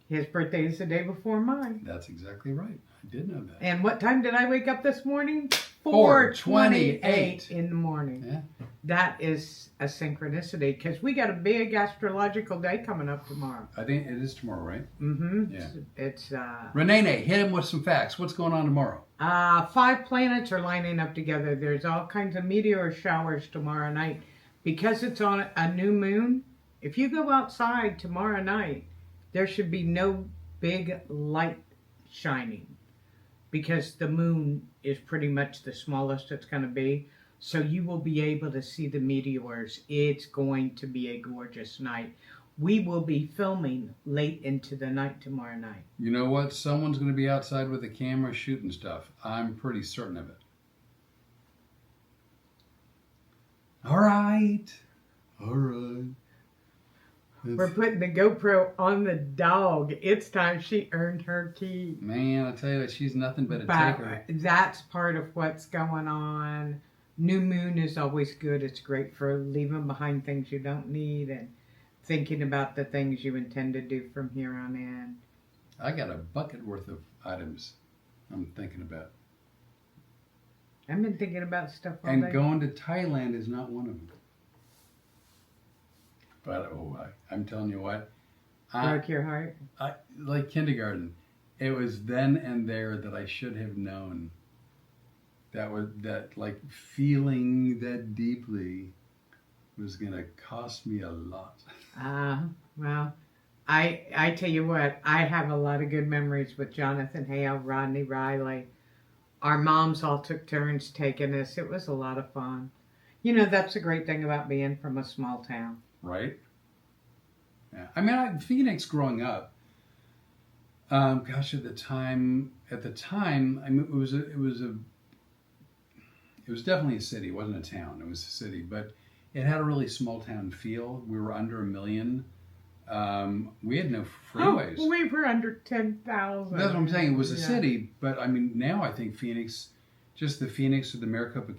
His birthday is the day before mine. That's exactly right. I did know that. And what time did I wake up this morning? 4:28 in the morning. Yeah. That is a synchronicity, because we got a big astrological day coming up tomorrow. I think it is tomorrow, right? Mm-hmm. Yeah. It's Rene, hit him with some facts. What's going on tomorrow? 5 planets are lining up together. There's all kinds of meteor showers tomorrow night. Because it's on a new moon, if you go outside tomorrow night, there should be no big light shining, because the moon is pretty much the smallest it's going to be. So you will be able to see the meteors. It's going to be a gorgeous night. We will be filming late into the night tomorrow night. You know what? Someone's going to be outside with a camera shooting stuff. I'm pretty certain of it. All right. We're putting the GoPro on the dog. It's time she earned her keep. Man, I tell you what, she's nothing but a taker. That's part of what's going on. New moon is always good. It's great for leaving behind things you don't need and thinking about the things you intend to do from here on in. I got a bucket worth of items I'm thinking about. I've been thinking about stuff all And day. going to Thailand is not one of them. But I'm telling you what, Broke your heart? like kindergarten, it was then and there that I should have known that like feeling that deeply was gonna cost me a lot. Well, I tell you what, I have a lot of good memories with Jonathan Hale, Rodney Riley. Our moms all took turns taking us. It was a lot of fun. You know, that's the great thing about being from a small town. Right? Yeah. I mean, Phoenix growing up, gosh, at the time, I mean, it was definitely a city. It wasn't a town. It was a city, but it had a really small town feel. We were under 1 million. We had no freeways. Oh, we were under 10,000. That's what I'm saying. It was a city, but I mean, now I think Phoenix, just the Phoenix or the Maricopa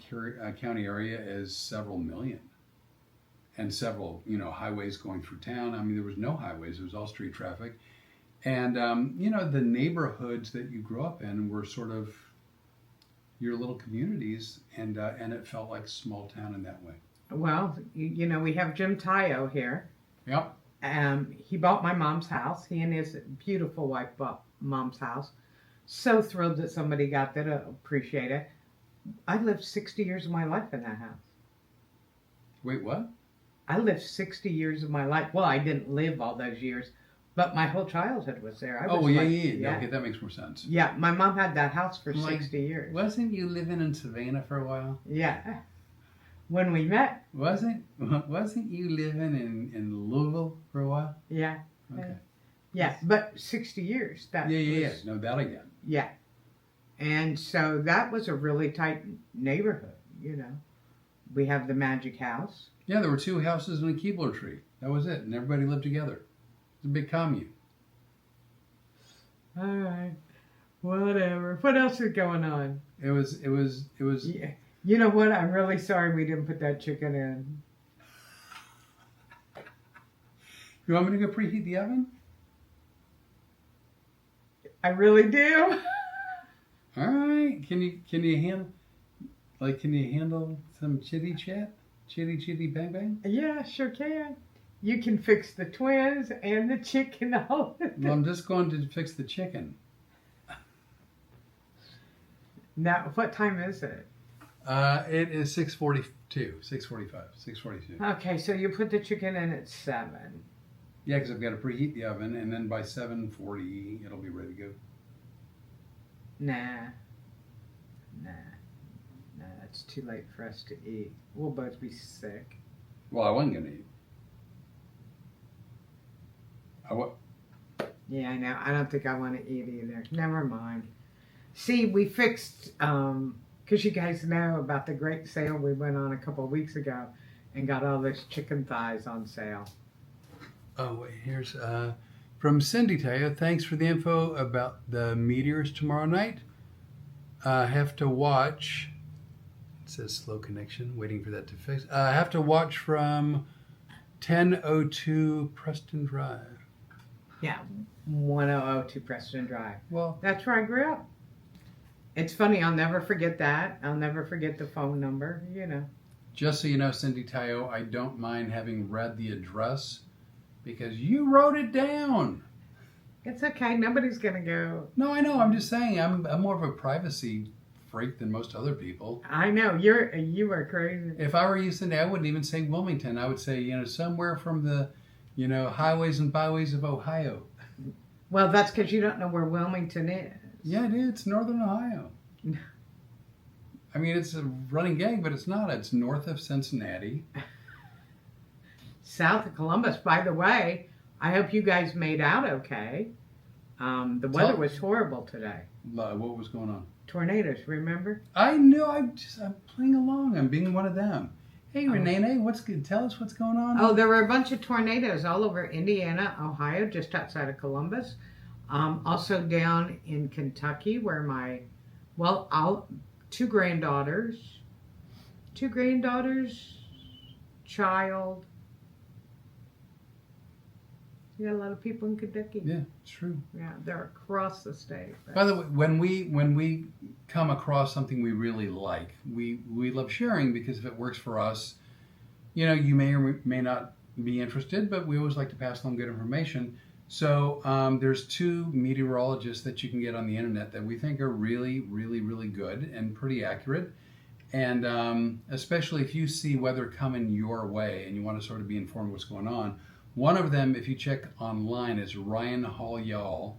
County area is several million. And several, highways going through town. I mean, there was no highways. It was all street traffic. And, the neighborhoods that you grew up in were sort of your little communities. And it felt like small town in that way. Well, we have Jim Tayo here. Yep. He bought my mom's house. He and his beautiful wife bought mom's house. So thrilled that somebody got that. Appreciate it. I lived 60 years of my life in that house. Wait, what? I lived 60 years of my life. Well, I didn't live all those years, but my whole childhood was there. Yeah. Okay, that makes more sense. Yeah, my mom had that house for 60 years. Wasn't you living in Savannah for a while? Yeah. when we met. Wasn't you living in Louisville for a while? Yeah. Okay. Yeah, but 60 years. Yeah. No, that I get. Yeah. And so that was a really tight neighborhood, you know. We have the Magic House. Yeah, there were 2 houses and a Keebler tree. That was it, and everybody lived together. It was a big commune. All right. Whatever. What else is going on? It was. Yeah. You know what? I'm really sorry we didn't put that chicken in. You want me to go preheat the oven? I really do. All right. Can you handle some chitty chat? Chitty bang bang? Yeah, sure can. You can fix the twins and the chicken all of it. Well, I'm just going to fix the chicken. Now, what time is it? It is 6:42, 6:45, 6:42. Okay, so you put the chicken in at 7. Yeah, because I've got to preheat the oven, and then by 7:40 it'll be ready to go. Nah, it's too late for us to eat. We'll both be sick. Well, I wasn't gonna eat. Yeah, I know. I don't think I want to eat either. Never mind. See, we fixed, because you guys know about the great sale we went on a couple of weeks ago and got all those chicken thighs on sale. Oh, wait, here's from Cindy Taya. Thanks for the info about the meteors tomorrow night. Have to watch. It says slow connection, waiting for that to fix. Have to watch from 1002 Preston Drive. Yeah, 1002 Preston Drive. Well, That's where I grew up. It's funny, I'll never forget that. I'll never forget the phone number, you know. just so you know, Cindy Tayo, I don't mind having read the address because you wrote it down. It's okay. Nobody's going to go. No, I know. I'm just saying I'm more of a privacy freak than most other people. I know. You are crazy. If I were you, Cindy, I wouldn't even say Wilmington. I would say, somewhere from the, highways and byways of Ohio. Well, that's because you don't know where Wilmington is. Yeah, it is. It's northern Ohio. I mean, it's a running gag, but it's not. It's north of Cincinnati. South of Columbus. By the way, I hope you guys made out okay. The weather was horrible today. What was going on? Tornadoes, remember? I know. I'm playing along. I'm being one of them. Hey, Rene, tell us what's going on? Oh, there were a bunch of tornadoes all over Indiana, Ohio, just outside of Columbus. Also down in Kentucky, where two granddaughters, child. You got a lot of people in Kentucky. Yeah, it's true. Yeah, they're across the state. But... By the way, when we come across something we really like, we love sharing because if it works for us, you may or may not be interested, but we always like to pass along good information. So there's two meteorologists that you can get on the internet that we think are really, really, really good and pretty accurate. And especially if you see weather coming your way and you want to sort of be informed of what's going on. One of them, if you check online, is Ryan Hall Y'all.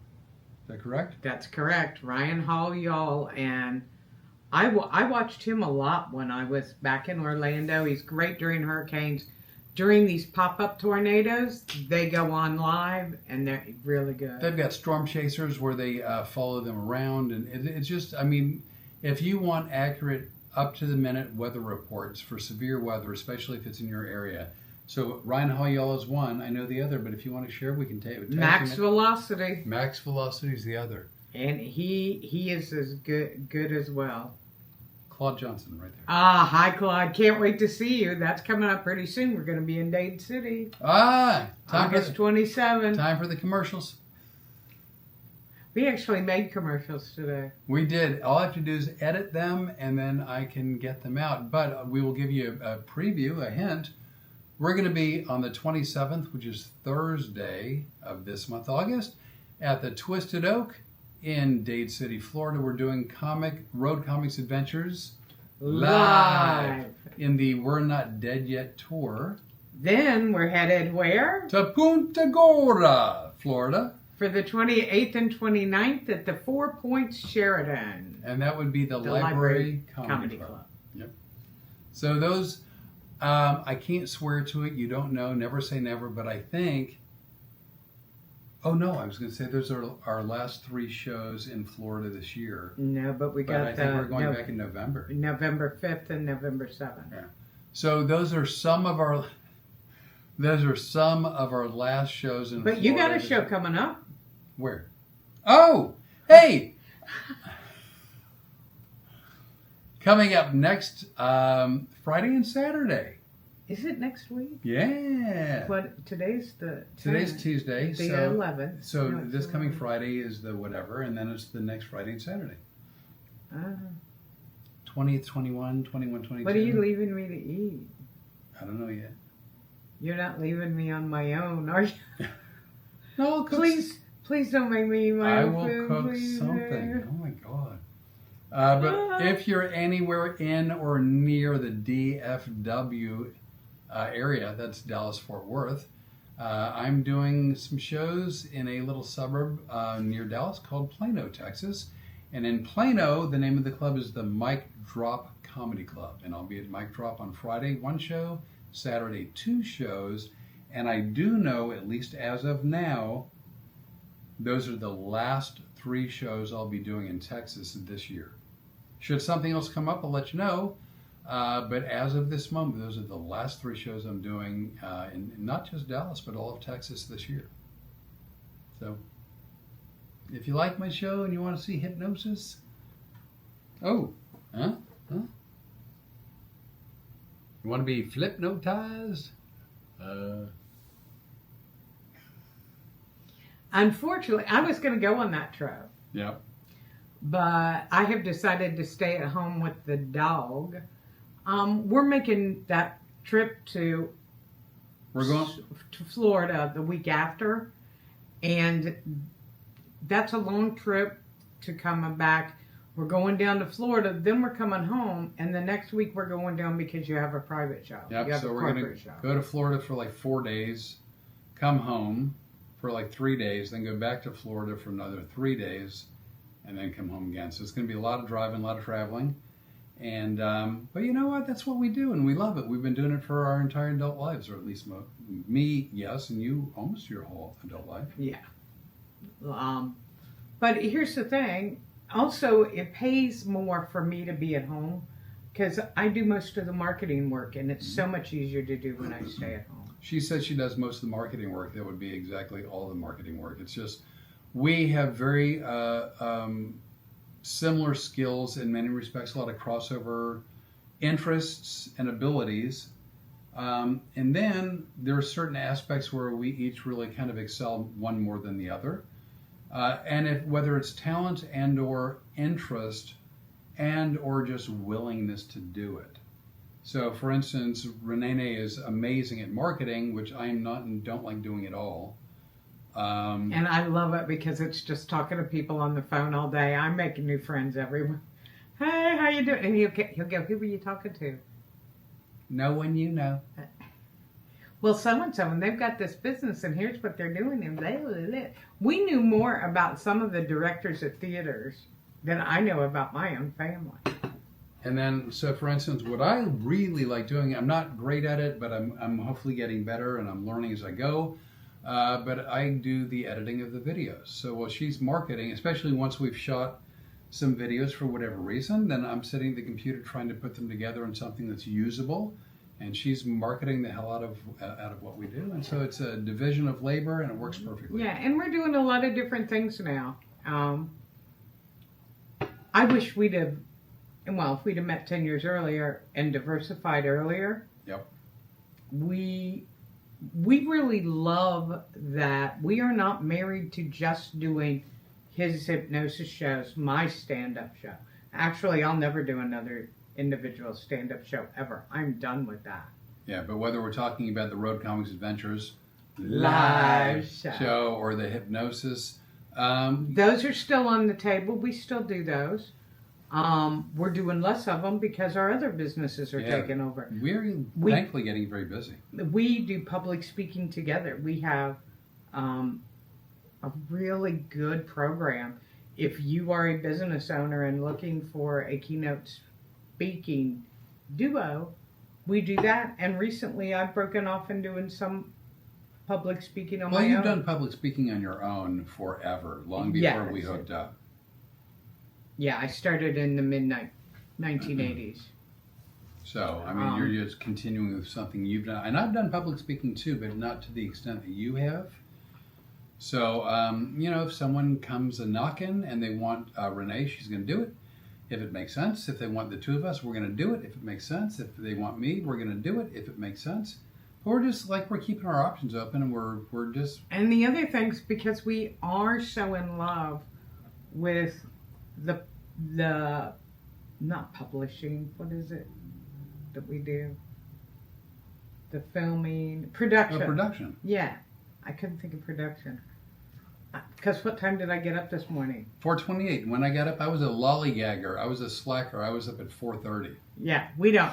Is that correct? That's correct. Ryan Hall Y'all. And I watched him a lot when I was back in Orlando. He's great during hurricanes. During these pop-up tornadoes, they go on live, and they're really good. They've got storm chasers where they follow them around. And it's just, if you want accurate, up-to-the-minute weather reports for severe weather, especially if it's in your area. So Ryan Hoyal is one. I know the other, but if you want to share, we can take it. Max Velocity. Max Velocity is the other. And he is as good as well. Claude Johnson right there. Hi Claude. Can't wait to see you. That's coming up pretty soon. We're going to be in Dade City. August 27th. Time for the commercials. We actually made commercials today. We did. All I have to do is edit them, and then I can get them out. But we will give you a preview, a hint. We're going to be on the 27th, which is Thursday of this month, August, at the Twisted Oak in Dade City, Florida. We're doing Road Comics Adventures live in the We're Not Dead Yet tour. Then we're headed where? To Punta Gorda, Florida. For the 28th and 29th at the 4 Points Sheridan. And that would be the Library Comedy Club. Yep. So those I can't swear to it. You don't know. Never say never. But I think. Oh no, I was going to say those are our last 3 shows in Florida this year. No, but we But got I think we're going back in November. November 5th and November 7th. Yeah. So those are some of our last shows in Florida. But you got a show coming up. Where? Oh, hey! Coming up next Friday and Saturday. Is it next week? Yeah. What today's the 10th, Today's Tuesday. the So 11th. so No, it's this coming 11th. Friday is the whatever, and then it's the next Friday and Saturday. 20th, 21, 22. What are you leaving me to eat? I don't know yet. You're not leaving me on my own, are you? No, I'll cook Please don't make me eat my I own will food, cook please. something. Oh my God. But if you're anywhere in or near the DFW area, that's Dallas-Fort Worth, I'm doing some shows in a little suburb near Dallas called Plano, Texas. And in Plano, the name of the club is the Mic Drop Comedy Club. And I'll be at Mic Drop on Friday, 1 show, Saturday, 2 shows. And I do know, at least as of now, those are the last 3 shows I'll be doing in Texas this year. Should something else come up, I'll let you know. But as of this moment, those are the last 3 shows I'm doing in not just Dallas, but all of Texas this year. So, if you like my show and you want to see hypnosis, you want to be flipnotized? Unfortunately, I was going to go on that trip, Yep. but I have decided to stay at home with the dog. We're making that trip to Florida the week after, and that's a long trip to come back. We're going down to Florida, then we're coming home, and the next week we're going down because you have a private show. Yep. You have So a we're going corporate to show. go to Florida for like 4 days, come home for like 3 days, then go back to Florida for another 3 days, and then come home again. So it's going to be a lot of driving, a lot of traveling. And but you know what? That's what we do, and we love it. We've been doing it for our entire adult lives, or at least me, yes, and you almost your whole adult life. Yeah. But here's the thing. Also, it pays more for me to be at home because I do most of the marketing work, and it's so much easier to do when I stay at home. She said she does most of the marketing work. That would be exactly all the marketing work. It's just we have very similar skills in many respects, a lot of crossover interests and abilities. And then there are certain aspects where we each really kind of excel one more than the other. And whether it's talent and or interest and or just willingness to do it. So for instance, Rene is amazing at marketing, which I'm not and don't like doing at all. And I love it because it's just talking to people on the phone all day. I'm making new friends everywhere. Hey, how you doing? And he'll go, who were you talking to? No one you know. Well, so-and-so, and they've got this business, and here's what they're doing. And we knew more about some of the directors at theaters than I know about my own family. And then, so for instance, what I really like doing, I'm not great at it, but I'm hopefully getting better, and I'm learning as I go. But I do the editing of the videos. So while she's marketing, especially once we've shot some videos for whatever reason, then I'm sitting at the computer trying to put them together in something that's usable. And she's marketing the hell out of what we do. And so it's a division of labor, and it works perfectly. Yeah, and we're doing a lot of different things now. I wish we'd have, well, if we'd have met 10 years earlier and diversified earlier. Yep. We really love that we are not married to just doing his hypnosis shows, my stand-up show. Actually, I'll never do another individual stand-up show ever. I'm done with that. Yeah, but whether we're talking about the Road Comics Adventures live show or the hypnosis, those are still on the table. We still do those. We're doing less of them because our other businesses are taking over. We're thankfully getting very busy. We do public speaking together. We have a really good program. If you are a business owner and looking for a keynote speaking duo, we do that. And recently I've broken off and doing some public speaking on Well, my you've own. done public speaking on your own forever, long before we Yes. hooked up. Yeah, I started in the mid 1980s. So, I mean, you're just continuing with something you've done. And I've done public speaking too, but not to the extent that you have. So, if someone comes a knocking and they want Renee, she's going to do it. If it makes sense. If they want the two of us, we're going to do it. If it makes sense. If they want me, we're going to do it. If it makes sense. But we're just we're keeping our options open, and we're just. And the other things, because we are so in love with the not publishing, what is it that we do? The filming, production. Production. Yeah, I couldn't think of production. Because what time did I get up this morning? 4:28. When I got up, I was a lollygagger. I was a slacker. I was up at 4:30. Yeah, we don't.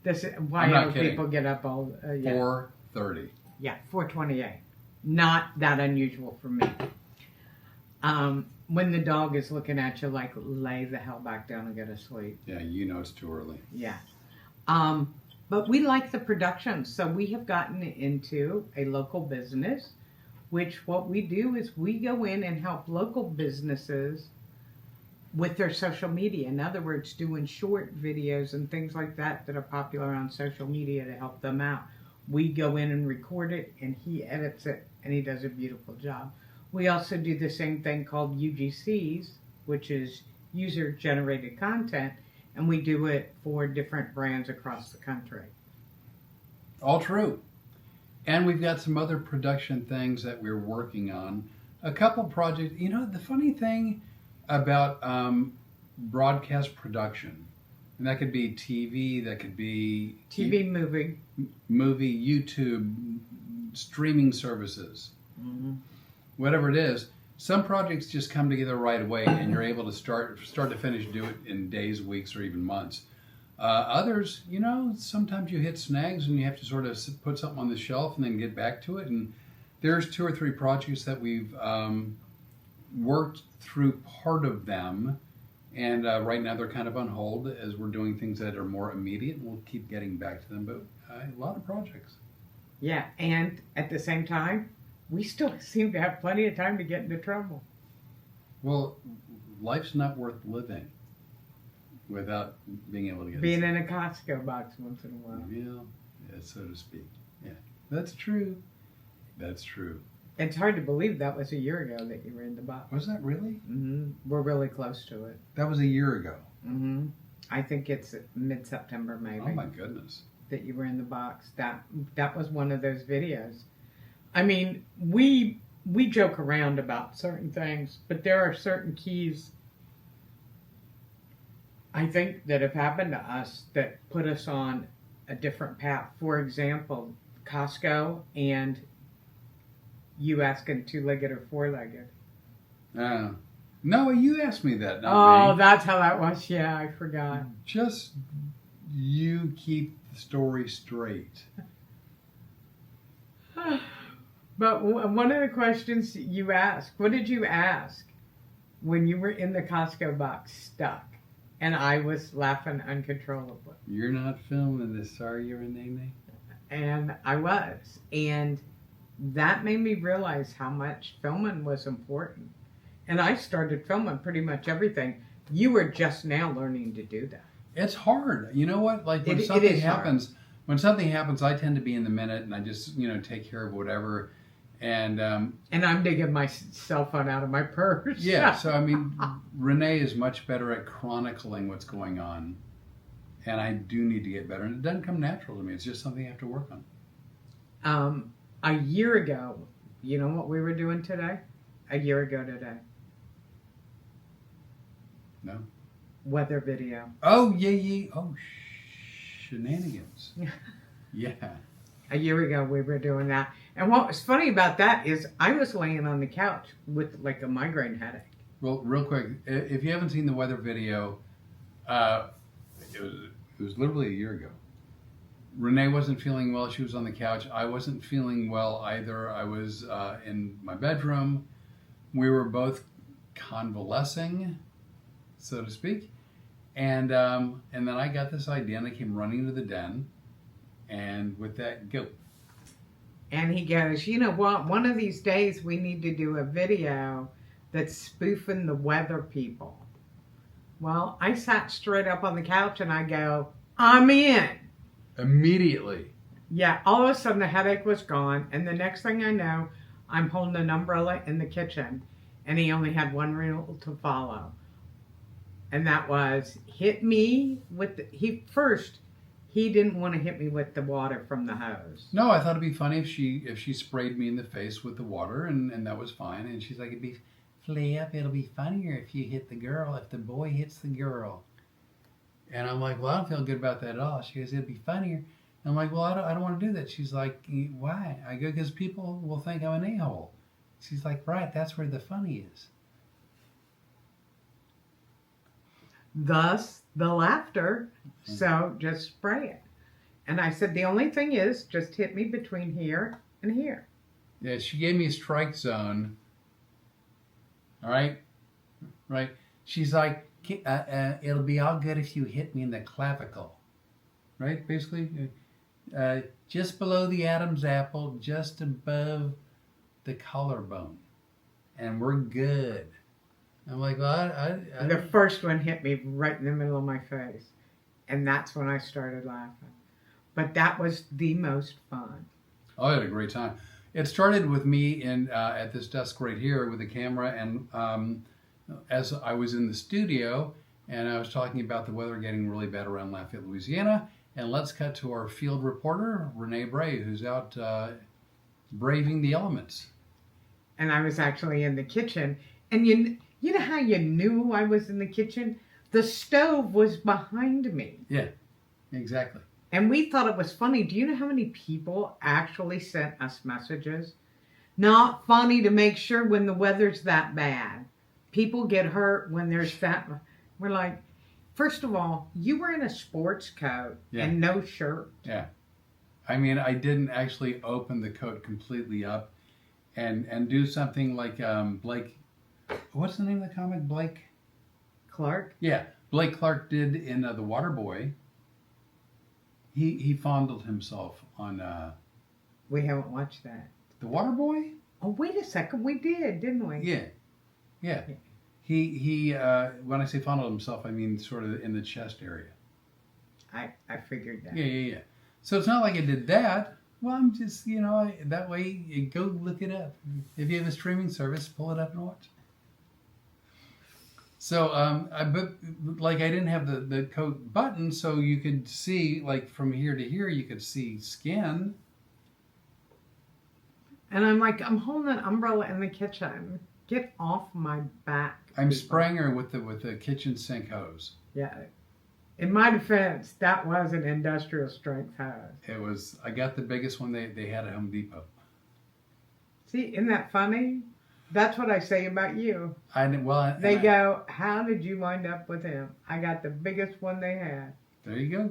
This is why I'm not other kidding. people get up all. Yeah. 4:30. Yeah, 4:28. Not that unusual for me. When the dog is looking at you like, lay the hell back down and go to sleep. Yeah, you know it's too early. Yeah. But we like the production, so we have gotten into a local business, which what we do is we go in and help local businesses with their social media. In other words, doing short videos and things like that that are popular on social media to help them out. We go in and record it, and he edits it, and he does a beautiful job. We also do the same thing called UGCs, which is user-generated content, and we do it for different brands across the country. All true. And we've got some other production things that we're working on. A couple projects. You know, the funny thing about broadcast production, and that could be TV, that could be TV, movie, YouTube, streaming services, mm-hmm. whatever it is. Some projects just come together right away, and you're able to start to finish do it in days, weeks, or even months. Others, sometimes you hit snags and you have to sort of put something on the shelf and then get back to it. And there's 2 or 3 projects that we've worked through part of them, and right now they're kind of on hold as we're doing things that are more immediate. We'll keep getting back to them, but a lot of projects. Yeah, and at the same time, we still seem to have plenty of time to get into trouble. Well, life's not worth living without being able to get being in a Costco box once in a while. Yeah, so to speak. Yeah, that's true. That's true. It's hard to believe that was a year ago that you were in the box. Was that really? Mm-hmm. We're really close to it. That was a year ago. Mm-hmm. I think it's mid-September maybe. Oh my goodness. That you were in the box. That was one of those videos. I mean, we joke around about certain things, but there are certain keys I think that have happened to us that put us on a different path. For example, Costco and you asking 2-legged or 4-legged. No, you asked me that, not me. That's how that was. Yeah, I forgot. Just you keep the story straight. But one of the questions you asked, what did you ask when you were in the Costco box stuck? And I was laughing uncontrollably. You're not filming this, are you, Renee? And I was. And that made me realize how much filming was important. And I started filming pretty much everything. You were just now learning to do that. It's hard. You know what? Like when something happens, I tend to be in the minute and I just, take care of whatever. And I'm digging my cell phone out of my purse. Yeah, so I mean, Renee is much better at chronicling what's going on. And I do need to get better. And it doesn't come natural to me. It's just something I have to work on. A year ago, you know what we were doing today? A year ago today. No. Weather video. Oh, yeah. Oh, shenanigans. Yeah. A year ago we were doing that. And what was funny about that is I was laying on the couch with like a migraine headache. Well, real quick, if you haven't seen the weather video, it was literally a year ago. Renee wasn't feeling well. She was on the couch. I wasn't feeling well either. I was in my bedroom. We were both convalescing, so to speak. And then I got this idea, and I came running to the den. And with that, go. And he goes, you know what? One of these days we need to do a video that's spoofing the weather people. Well, I sat straight up on the couch and I go, I'm in. Immediately. Yeah, all of a sudden the headache was gone. And the next thing I know, I'm holding an umbrella in the kitchen. And he only had one rule to follow. And that was hit me with the, he didn't want to hit me with the water from the hose. No, I thought it'd be funny if she sprayed me in the face with the water, and that was fine. And she's like, Flip, it'll be funnier if you hit the girl, if the boy hits the girl. And I'm like, well, I don't feel good about that at all. She goes, it'll be funnier. I'm like, well, I don't want to do that. She's like, why? I go, because people will think I'm an a-hole. She's like, right, that's where the funny is. Thus, the laughter. So just spray it. And I said, the only thing is, just hit me between here and here. Yeah, she gave me a strike zone. All right? Right? She's like, it'll be all good if you hit me in the clavicle. Right? Basically, just below the Adam's apple, just above the collarbone. And we're good. I'm like, well, The first one hit me right in the middle of my face. And that's when I started laughing. But that was the most fun. Oh, I had a great time. It started with me at this desk right here with a camera, and as I was in the studio, and I was talking about the weather getting really bad around Lafayette, Louisiana, and let's cut to our field reporter, Rene Bray, who's out braving the elements. And I was actually in the kitchen. And you know how you knew I was in the kitchen? The stove was behind me. Yeah, exactly. And we thought it was funny. Do you know how many people actually sent us messages? Not funny to make sure when the weather's that bad. People get hurt when there's that. We're like, first of all, you were in a sports coat and no shirt. Yeah. I mean, I didn't actually open the coat completely up and do something like Blake. What's the name of the comic? Blake Clark? Yeah. Blake Clark did in The Water Boy. He fondled himself on We haven't watched that. The Water Boy? Oh, wait a second. We did, didn't we? Yeah. He when I say fondled himself, I mean sort of in the chest area. I figured that. Yeah. So it's not like I did that. Well, I'm just, that way you go look it up. If you have a streaming service, pull it up and watch. So, but like I didn't have the coat button, so you could see, like from here to here, you could see skin. And I'm like, I'm holding an umbrella in the kitchen. Get off my back. I'm spraying her with the kitchen sink hose. Yeah. In my defense, that was an industrial strength hose. It was. I got the biggest one they had at Home Depot. See, isn't that funny? That's what I say about you. They go, how did you wind up with him? I got the biggest one they had. There you go.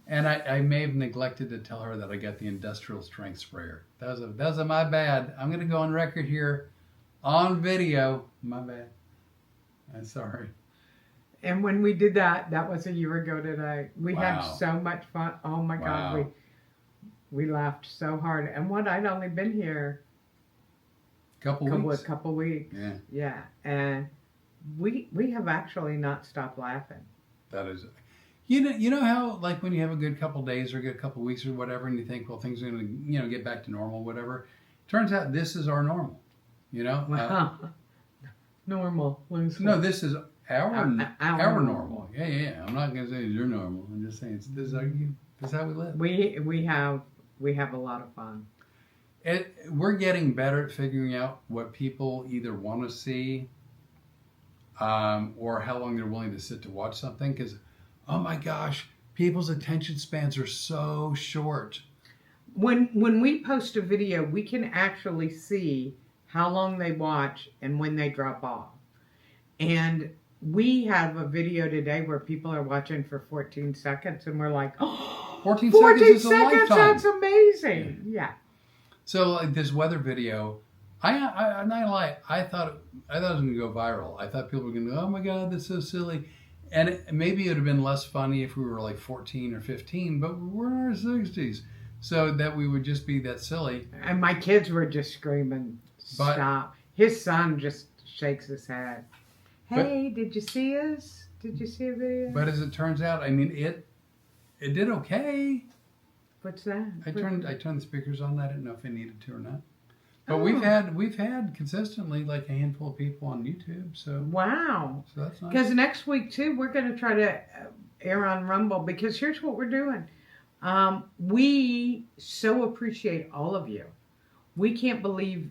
And I may have neglected to tell her that I got the industrial strength sprayer. That was my bad. I'm going to go on record here on video. My bad. I'm sorry. And when we did that was a year ago today. We had Wow. so much fun. Oh my Wow. God, we laughed so hard. And I'd only been here Couple weeks. Yeah. And we have actually not stopped laughing. That is, you know how like when you have a good couple days or a good couple weeks or whatever, and you think, well, things are going to get back to normal, whatever. Turns out this is our normal. Normal. No, this is our Our normal. Yeah. I'm not going to say you're normal. I'm just saying this is how we live. We have a lot of fun. We're getting better at figuring out what people either want to see or how long they're willing to sit to watch something. Because, oh my gosh, people's attention spans are so short. When we post a video, we can actually see how long they watch and when they drop off. And we have a video today where people are watching for 14 seconds and we're like, oh, 14 14 seconds is a seconds, lifetime. that's amazing. Yeah. So like this weather video, I'm not gonna lie, I thought it was gonna go viral. I thought people were gonna go, oh my God, that's so silly. And maybe it would have been less funny if we were like 14 or 15, but we're in our 60s. So that we would just be that silly. And my kids were just screaming, stop. His son just shakes his head. Hey, did you see us? Did you see a video? But as it turns out, I mean, it did okay. What's that? I turned the speakers on. I didn't know if I needed to or not. But we've had consistently like a handful of people on YouTube. So wow. So that's nice. Because next week too, we're going to try to air on Rumble. Because here's what we're doing. We so appreciate all of you. We can't believe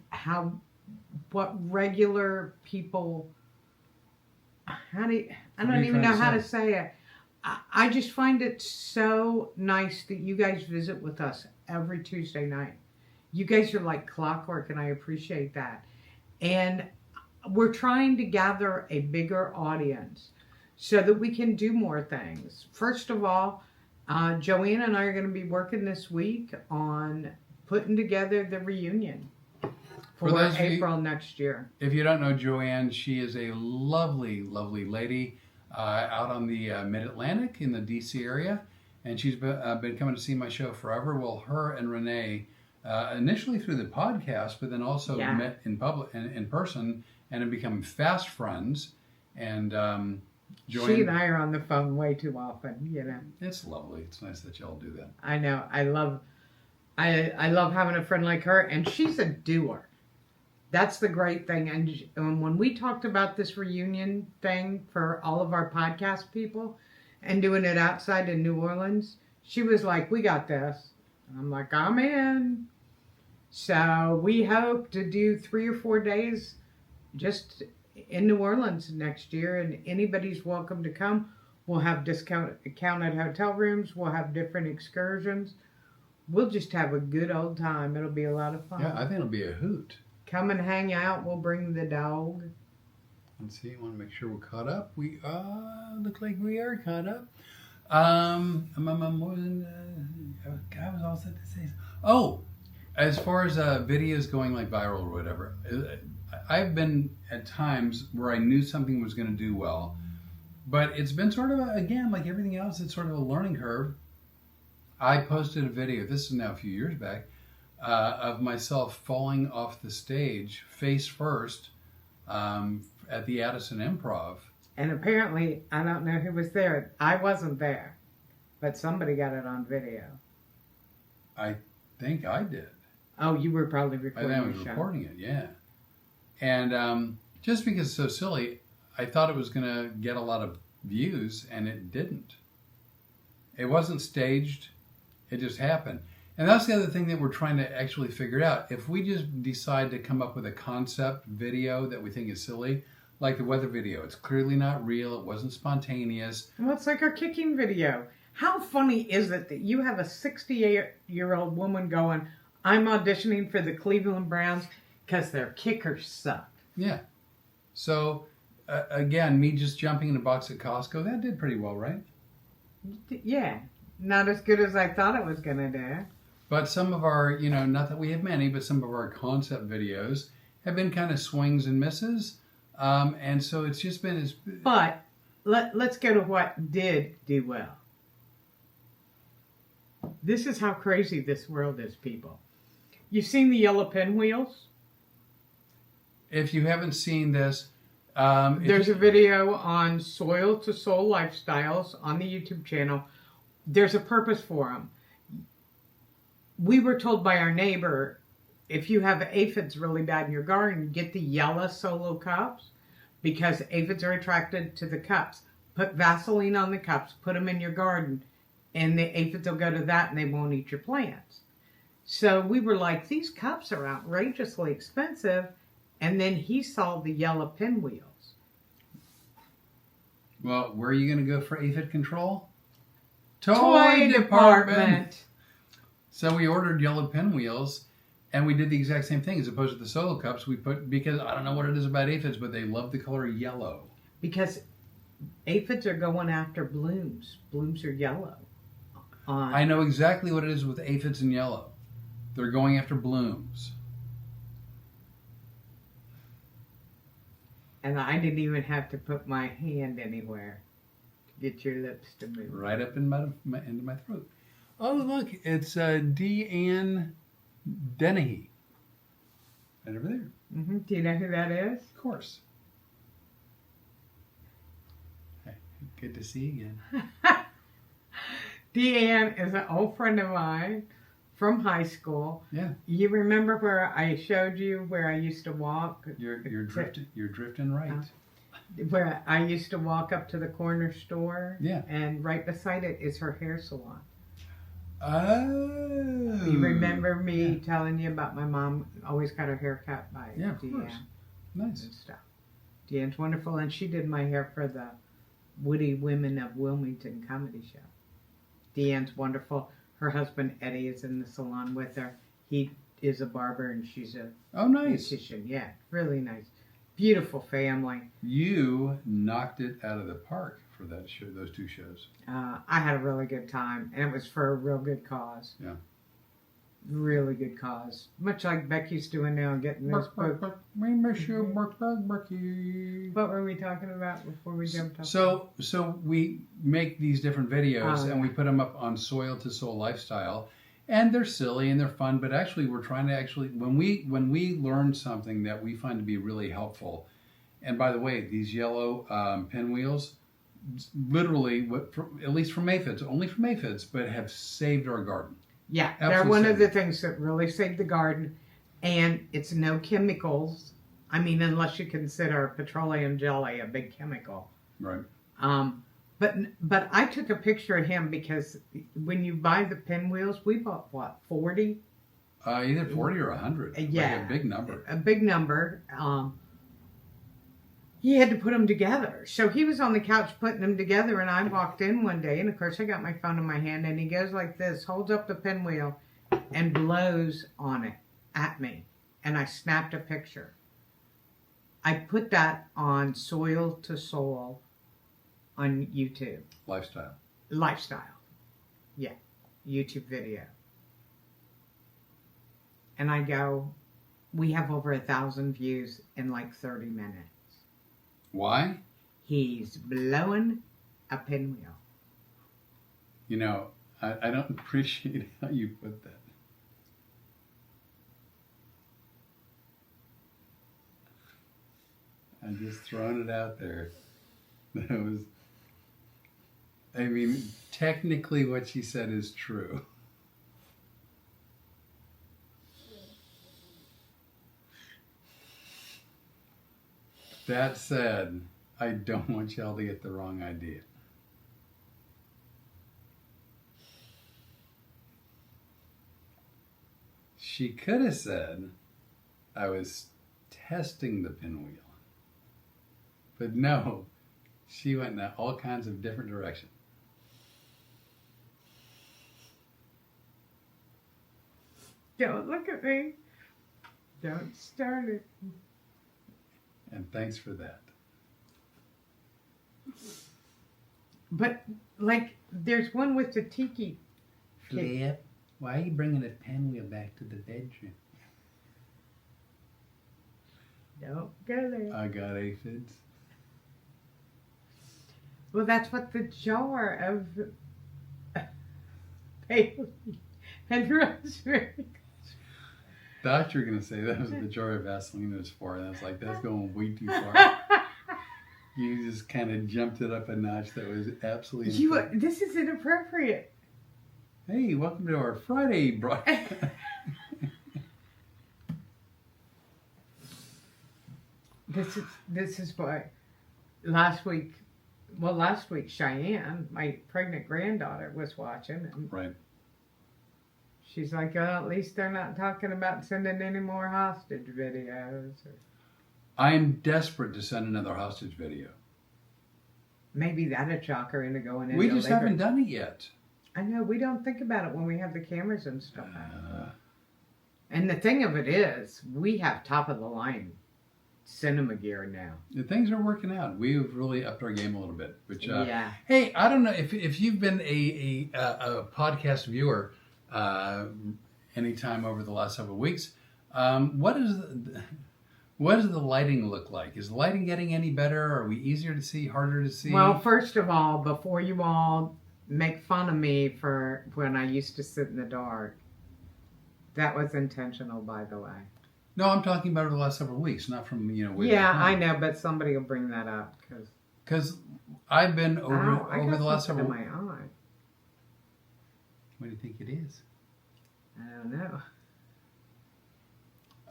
what regular people. I don't even know how to say it. I just find it so nice that you guys visit with us every Tuesday night. You guys are like clockwork, and I appreciate that. And we're trying to gather a bigger audience so that we can do more things. First of all, Joanne and I are going to be working this week on putting together the reunion for April next year. If you don't know Joanne, she is a lovely, lovely lady out on the Mid-Atlantic in the D.C. area. And she's been coming to see my show forever. Well, her and Rene, initially through the podcast, but then also met in public and in person and have become fast friends. And Joanne, she and I are on the phone way too often, you know. It's lovely. It's nice that y'all do that. I know. I love having a friend like her, and she's a doer. That's the great thing. And when we talked about this reunion thing for all of our podcast people and doing it outside in New Orleans, she was like, we got this. And I'm like, I'm in. So we hope to do 3 or 4 days just in New Orleans next year, and anybody's welcome to come. We'll have discounted hotel rooms. We'll have different excursions. We'll just have a good old time. It'll be a lot of fun. Yeah, I think it'll be a hoot. Come and hang out. We'll bring the dog. Let's see. I want to make sure we're caught up. We look like we are caught up. I'm more than I was all set to say. Oh, as far as videos going like viral or whatever, I've been at times where I knew something was going to do well, but it's been sort of again like everything else. It's sort of a learning curve. I posted a video. This is now a few years back. Of myself falling off the stage face first at the Addison Improv. And apparently, I don't know who was there. I wasn't there, but somebody got it on video. I think I did. Oh, you were probably recording I was recording it, yeah. And just because it's so silly, I thought it was going to get a lot of views, and it didn't. It wasn't staged. It just happened. And that's the other thing that we're trying to actually figure out. If we just decide to come up with a concept video that we think is silly, like the weather video, it's clearly not real, it wasn't spontaneous. Well, it's like our kicking video. How funny is it that you have a 68-year-old woman going, I'm auditioning for the Cleveland Browns because their kickers suck. Yeah. So, again, me just jumping in a box at Costco, that did pretty well, right? Yeah. Not as good as I thought it was going to do. But some of our, not that we have many, but some of our concept videos have been kind of swings and misses. And so it's just been... But let's go to what did do well. This is how crazy this world is, people. You've seen the yellow pinwheels? If you haven't seen this... there's a video on Soil to Soul Lifestyles on the YouTube channel. There's a purpose for them. We were told by our neighbor, if you have aphids really bad in your garden, get the yellow solo cups because aphids are attracted to the cups. Put Vaseline on the cups, put them in your garden, and the aphids will go to that and they won't eat your plants. So we were like, these cups are outrageously expensive. And then he saw the yellow pinwheels. Well, where are you going to go for aphid control? Toy department. So we ordered yellow pinwheels, and we did the exact same thing. As opposed to the solo cups, we put, because I don't know what it is about aphids, but they love the color yellow. Because aphids are going after blooms. Blooms are yellow. I know exactly what it is with aphids and yellow. They're going after blooms. And I didn't even have to put my hand anywhere. Get your lips to move. Right up in into my throat. Oh, look, it's Deanne Dennehy. Right over there. Mm-hmm. Do you know who that is? Of course. Hey, good to see you again. Deanne is an old friend of mine from high school. Yeah. You remember where I showed you where I used to walk? You're drifting right. Where I used to walk up to the corner store. Yeah. And right beside it is her hair salon. Oh. You remember me telling you about my mom always got her hair cut by of Deanne. course. Nice. And stuff. Deanne's wonderful, and she did my hair for the Woody Women of Wilmington comedy show. Deanne's wonderful. Her husband Eddie is in the salon with her. He is a barber and she's a nice. beautician. Yeah, really nice. Beautiful family. You knocked it out of the park for that show, those two shows. I had a really good time, and it was for a real good cause. Yeah. Really good cause. Much like Becky's doing now, getting this book. We miss you, Becky. What were we talking about before we jumped off? So we make these different videos and we put them up on Soil to Soul Lifestyle, and they're silly and they're fun. But actually, we're trying to when we learn something that we find to be really helpful. And by the way, these yellow pinwheels, literally, at least from aphids, only from aphids, but have saved our garden. Yeah, Absolutely they're one of the saved. things that really saved the garden, and it's no chemicals. I mean, unless you consider petroleum jelly a big chemical. Right. But I took a picture of him because when you buy the pinwheels, we bought what, 40? Either 40 or 100. Yeah, like a big number. A big number. He had to put them together. So he was on the couch putting them together, and I walked in one day, and of course I got my phone in my hand, and he goes like this, holds up the pinwheel, and blows on it at me. And I snapped a picture. I put that on Soil to Soul on YouTube. Lifestyle. Yeah. YouTube video. And I go, we have over 1,000 views in like 30 minutes. Why? He's blowing a pinwheel. You know, I don't appreciate how you put that. I'm just throwing it out there. That was, I mean, technically what she said is true. That said, I don't want y'all to get the wrong idea. She could have said I was testing the pinwheel. But no, she went in all kinds of different directions. Don't look at me. Don't start it. And thanks for that. But, like, there's one with the tiki. Flip, why are you bringing a pinwheel back to the bedroom? Don't go there. I got aphids. Well, that's what the jar of bailey and rosemary. Thought you were going to say that was the jar of Vaseline was for, and I was like, that's going way too far. You just kind of jumped it up a notch. That was absolutely This is inappropriate. Hey, welcome to our Friday broadcast. This is why last week Cheyenne, my pregnant granddaughter, was watching, and Right. she's like, well, at least they're not talking about sending any more hostage videos. I'm desperate to send another hostage video. Maybe that'd shock her into going into We just labor. haven't done it yet. I know, we don't think about it when we have the cameras and stuff out. And the thing of it is, we have top of the line cinema gear now. The things are working out. We've really upped our game a little bit. Which, yeah. Hey, I don't know if you've been a podcast viewer anytime over the last several weeks. What does the lighting look like? Is the lighting getting any better? Are we easier to see, harder to see? Well, first of all, before you all make fun of me for when I used to sit in the dark, that was intentional, by the way. No, I'm talking about over the last several weeks, not from, way Yeah, back I when. know, but somebody will bring that up Because I've been over I got the last something several. in my eye. What do you think it is? I don't know.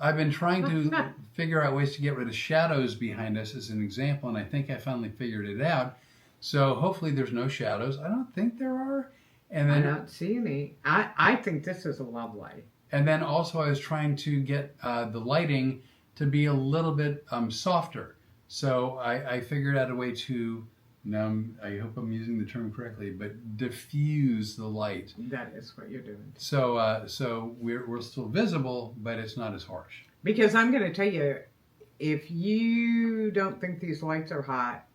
I've been trying to figure out ways to get rid of shadows behind us as an example, and I think I finally figured it out. So hopefully there's no shadows. I don't think there are. And I then, don't see any. I think this is lovely. and then also I was trying to get the lighting to be a little bit softer. So I figured out a way to, now I hope I'm using the term correctly, but diffuse the light. That is what you're doing. So we're still visible, but it's not as harsh. Because I'm going to tell you, if you don't think these lights are hot,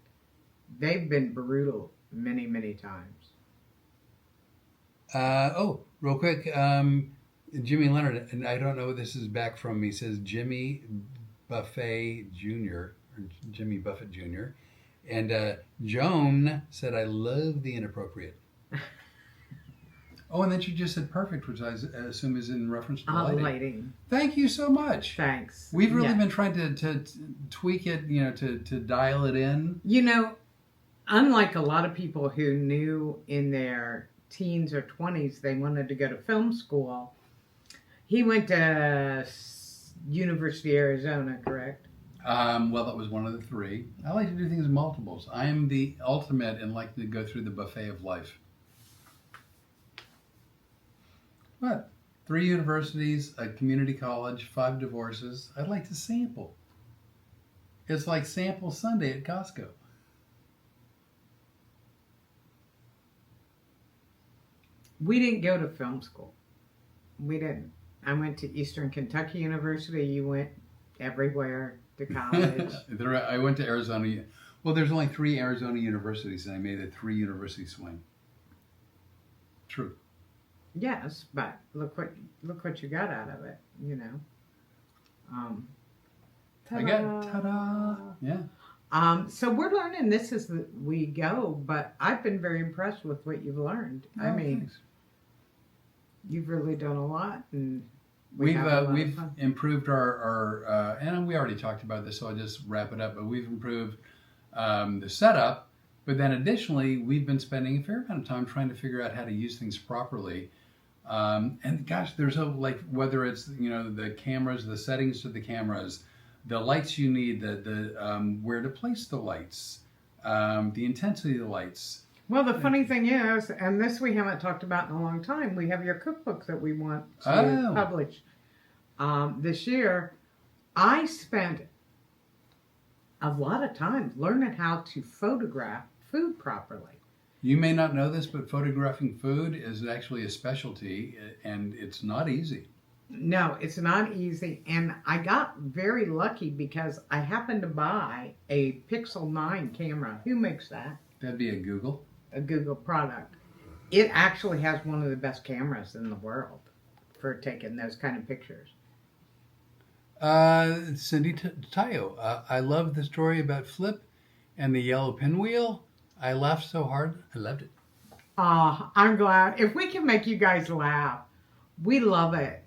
they've been brutal many, many times. Real quick, Jimmy Leonard, and I don't know what this is back from. He says Jimmy Buffet Jr. or Jimmy Buffett Jr. And Joan said, "I love the inappropriate." Oh, and then she just said perfect, which I assume is in reference to lighting. Lighting. Thank you so much. Thanks. We've really Yeah. been trying to tweak it, to dial it in. Unlike a lot of people who knew in their teens or 20s they wanted to go to film school, he went to University of Arizona, correct? Well, that was one of the three. I like to do things in multiples. I am the ultimate in liking to go through the buffet of life. What? 3 universities, a community college, 5 divorces. I'd like to sample. It's like Sample Sunday at Costco. We didn't go to film school. We didn't. I went to Eastern Kentucky University. You went everywhere to college. I went to Arizona. Well, there's only 3 Arizona universities, and I made a 3 university swing. True. Yes, but look what you got out of it. I got ta-da. Yeah. So we're learning this as we go, but I've been very impressed with what you've learned. I mean, thanks. you've really done a lot, and We've have a lot of we've fun. improved our and we already talked about this, so I'll just wrap it up. But we've improved the setup, but then additionally, we've been spending a fair amount of time trying to figure out how to use things properly. And gosh, there's whether it's the cameras, the settings to the cameras, the lights you need, the where to place the lights, the intensity of the lights. Well, the funny thing is, and this we haven't talked about in a long time, we have your cookbook that we want to publish this year. I spent a lot of time learning how to photograph food properly. You may not know this, but photographing food is actually a specialty, and it's not easy. No, it's not easy. And I got very lucky because I happened to buy a Pixel 9 camera. Who makes that? That'd be a Google. A Google product. It actually has one of the best cameras in the world for taking those kind of pictures. Cindy Tayo, I love the story about Flip and the yellow pinwheel. I laughed so hard. I loved it. I'm glad. If we can make you guys laugh, we love it.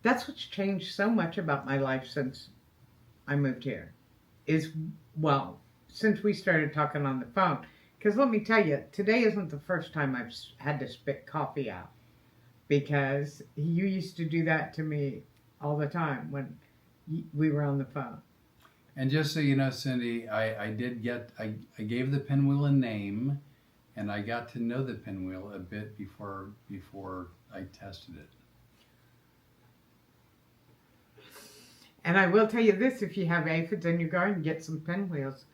That's what's changed so much about my life since I moved here. Since we started talking on the phone. Because let me tell you, today isn't the first time I've had to spit coffee out. Because you used to do that to me all the time when we were on the phone. And just so you know, Cindy, I gave the pinwheel a name, and I got to know the pinwheel a bit before I tested it. And I will tell you this, if you have aphids in your garden, get some pinwheels.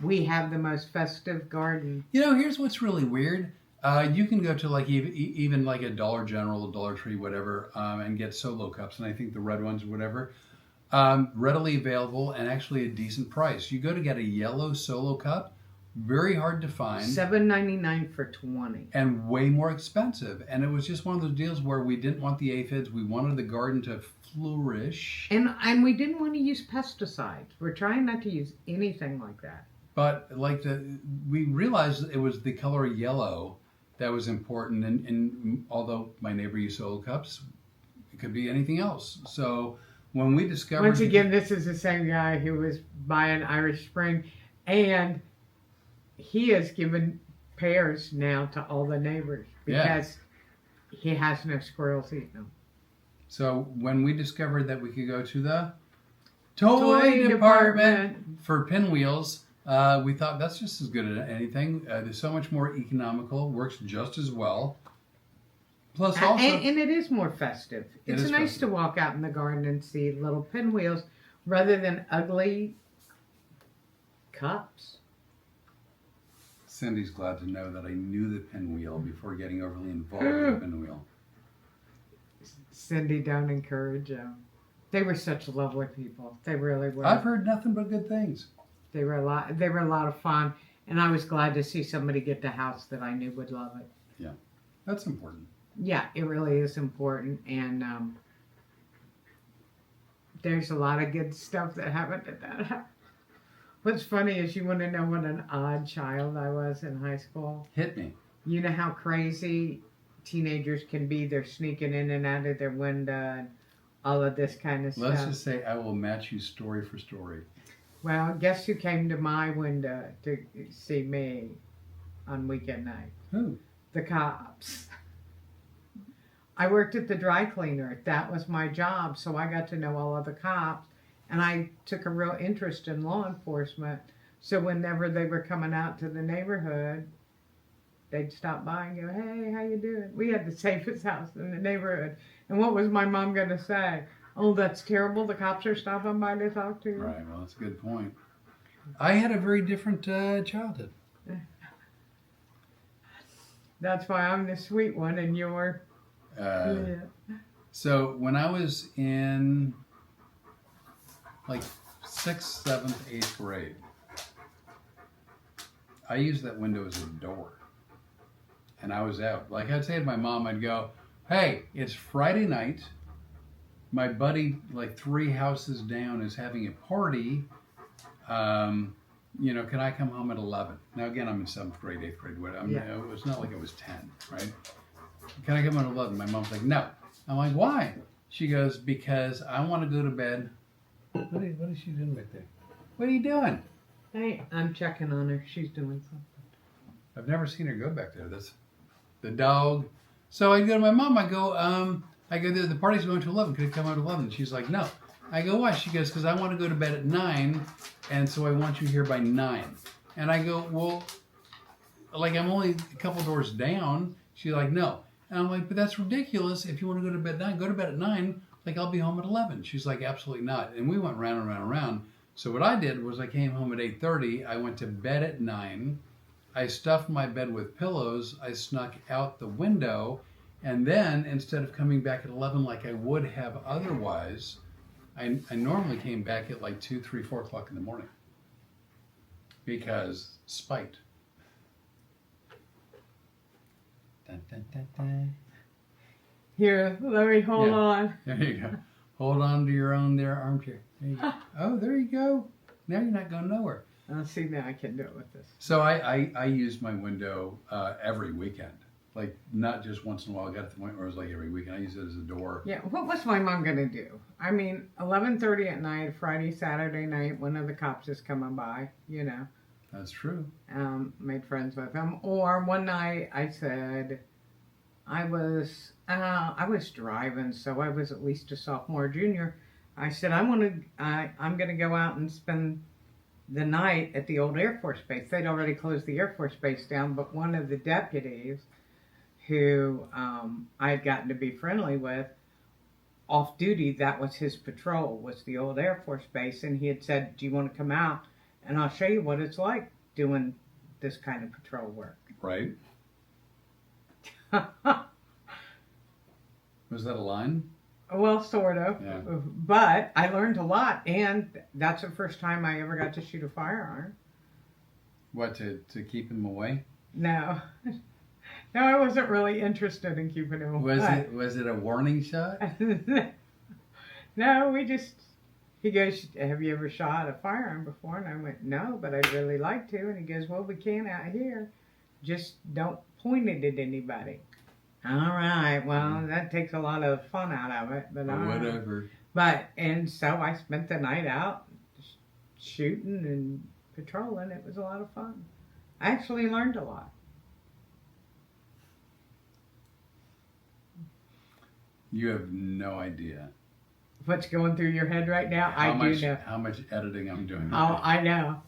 We have the most festive garden. Here's what's really weird. You can go to even like a Dollar General, a Dollar Tree, whatever, and get solo cups, and I think the red ones or whatever, readily available and actually a decent price. You go to get a yellow solo cup, very hard to find, $7.99 for 20. and way more expensive. And it was just one of those deals where we didn't want the aphids. We wanted the garden to flourish. And we didn't want to use pesticides. We're trying not to use anything like that. But we realized it was the color yellow that was important. And although my neighbor used solo cups, it could be anything else. So when we discovered... Once again, this is the same guy who was buying Irish Spring, and he has given pears now to all the neighbors because he has no squirrels eating them. So when we discovered that we could go to the toy department for pinwheels, we thought that's just as good as anything. There's so much more economical, works just as well. Plus also... And it is more festive. It's nice to walk out in the garden and see little pinwheels rather than ugly cups. Cindy's glad to know that I knew the pinwheel before getting overly involved with the pinwheel. Cindy, don't encourage them. They were such lovely people. They really were. I've heard nothing but good things. They were a lot of fun, and I was glad to see somebody get the house that I knew would love it. Yeah, that's important. Yeah, it really is important, and there's a lot of good stuff that happened at that house. What's funny is, you want to know what an odd child I was in high school? Hit me. You know how crazy teenagers can be? They're sneaking in and out of their window and all of this kind of stuff. Let's just say I will match you story for story. Well, guess who came to my window to see me on weekend night? Who? The cops. I worked at the dry cleaner. That was my job, so I got to know all of the cops, and I took a real interest in law enforcement. So whenever they were coming out to the neighborhood, they'd stop by and go, "Hey, how you doing?" We had the safest house in the neighborhood. And what was my mom going to say? "Oh, that's terrible. The cops are stopping by to talk to you." Right, well, that's a good point. I had a very different childhood. That's why I'm the sweet one and you're... So when I was in like 6th, 7th, 8th grade, I used that window as a door. And I was out. Like I'd say to my mom, I'd go, "Hey, it's Friday night. My buddy, like 3 houses down, is having a party. Can I come home at 11? Now, again, I'm in 7th grade, 8th grade. It was not like it was 10, right? "Can I come home at 11? My mom's like, "No." I'm like, "Why?" She goes, "Because I want to go to bed." What is she doing right there? What are you doing? Hey, I'm checking on her. She's doing something. I've never seen her go back there. That's the dog. So I go to my mom. I go, the party's going to 11. Could it come out at 11? She's like, "No." I go, "Why?" She goes, "Because I want to go to bed at 9, and so I want you here by 9. And I go, "Well, like I'm only a couple doors down." She's like, "No." And I'm like, "But that's ridiculous. If you want to go to bed at 9, go to bed at 9. Like I'll be home at 11. She's like, "Absolutely not." And we went round and round and round. So what I did was I came home at 8:30. I went to bed at 9. I stuffed my bed with pillows. I snuck out the window. And then instead of coming back at 11 like I would have otherwise, I normally came back at like 2, 3, 4 o'clock in the morning. Because spite. Dun, dun, dun, dun. Here, let me hold on. There you go. Hold on to your own there armchair. There you go. Oh, there you go. Now you're not going nowhere. See, now I can do it with this. So I use my window every weekend. Like, not just once in a while. I got to the point where it was like every weekend. I use it as a door. Yeah, what was my mom going to do? I mean, 11:30 at night, Friday, Saturday night, one of the cops is coming by, That's true. Made friends with him. Or one night I said, I was driving, so I was at least a sophomore or junior. I said, I'm going to go out and spend the night at the old Air Force Base. They'd already closed the Air Force Base down, but one of the deputies who I had gotten to be friendly with, off duty, that was his patrol, was the old Air Force Base, and he had said, "Do you want to come out and I'll show you what it's like doing this kind of patrol work?" Right. Was that a line? Well, sort of. Yeah. But I learned a lot, and that's the first time I ever got to shoot a firearm. What, to keep him away? No. No, I wasn't really interested in keeping him away. Was it a warning shot? No, he goes, have you ever shot a firearm before? And I went, no, but I'd really like to. And he goes, well, we can out here. Just don't point it at anybody. All right, well, that takes a lot of fun out of it. But whatever. And so I spent the night out shooting and patrolling. It was a lot of fun. I actually learned a lot. You have no idea. What's going through your head right now? I do know. How much editing I'm doing. Oh, I know.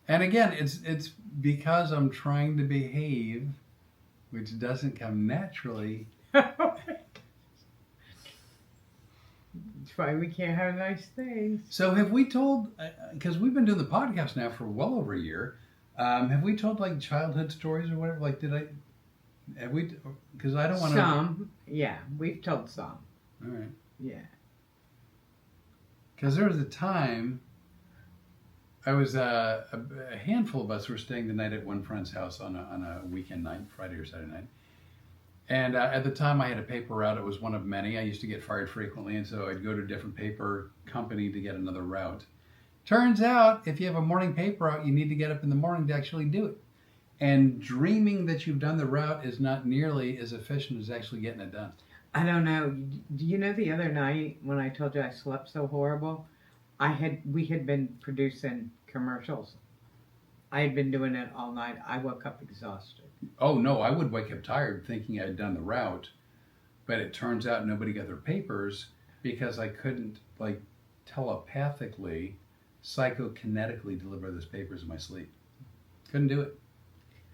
And again, it's because I'm trying to behave, which doesn't come naturally. That's why we can't have nice things. So have we told, because we've been doing the podcast now for well over a year, have we told like childhood stories or whatever? Like, have we, because I don't want to. Some, yeah, we've told some. All right. Yeah. Because there was a time, I was, a handful of us were staying the night at one friend's house on a weekend night, Friday or Saturday night. And at the time I had a paper route. It was one of many. I used to get fired frequently, and so I'd go to a different paper company to get another route. Turns out, if you have a morning paper route, you need to get up in the morning to actually do it. And dreaming that you've done the route is not nearly as efficient as actually getting it done. I don't know. Do you know the other night when I told you I slept so horrible? We had been producing commercials. I had been doing it all night. I woke up exhausted. Oh, no, I would wake up tired thinking I'd done the route, but it turns out nobody got their papers because I couldn't, like, telepathically, psychokinetically deliver those papers in my sleep. Couldn't do it.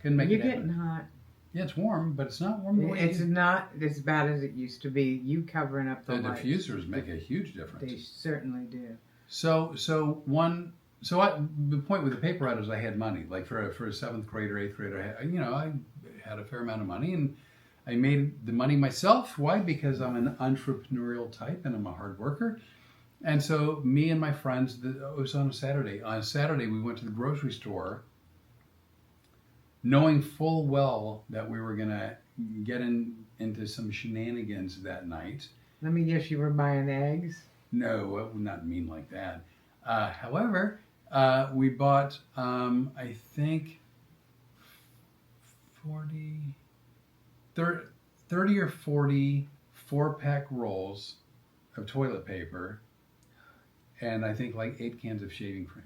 Couldn't make it happen. You're getting hot. Yeah, it's warm, but it's not warm the way It's not as bad as it used to be. You covering up the lights. diffusers make a huge difference. They certainly do. The point with the paper route is I had money. Like for a seventh grader, eighth grader, I had a fair amount of money, and I made the money myself. Why? Because I'm an entrepreneurial type and I'm a hard worker. And so me and my friends, it was on a Saturday. On a Saturday, we went to the grocery store, knowing full well that we were going to get into some shenanigans that night. Let me guess, you were buying eggs? No, it would not mean like that. However, we bought, I think, 30 or 40 4-pack rolls of toilet paper, and I think like 8 cans of shaving cream.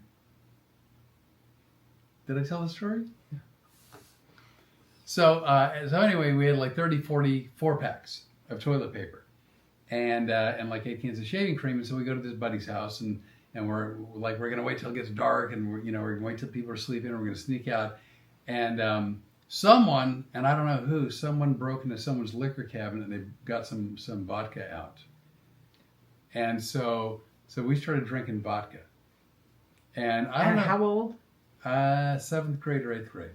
Did I tell the story? Yeah. So anyway, we had like 30, 40 4-packs of toilet paper, and like 8 cans of shaving cream. And so we go to this buddy's house, and we're like, we're gonna wait till it gets dark, and we're gonna wait till people are sleeping, and we're gonna sneak out. And someone, and I don't know who, someone broke into someone's liquor cabinet, and they got some vodka out. And so we started drinking vodka. And I don't know. How old? 7th grade or 8th grade.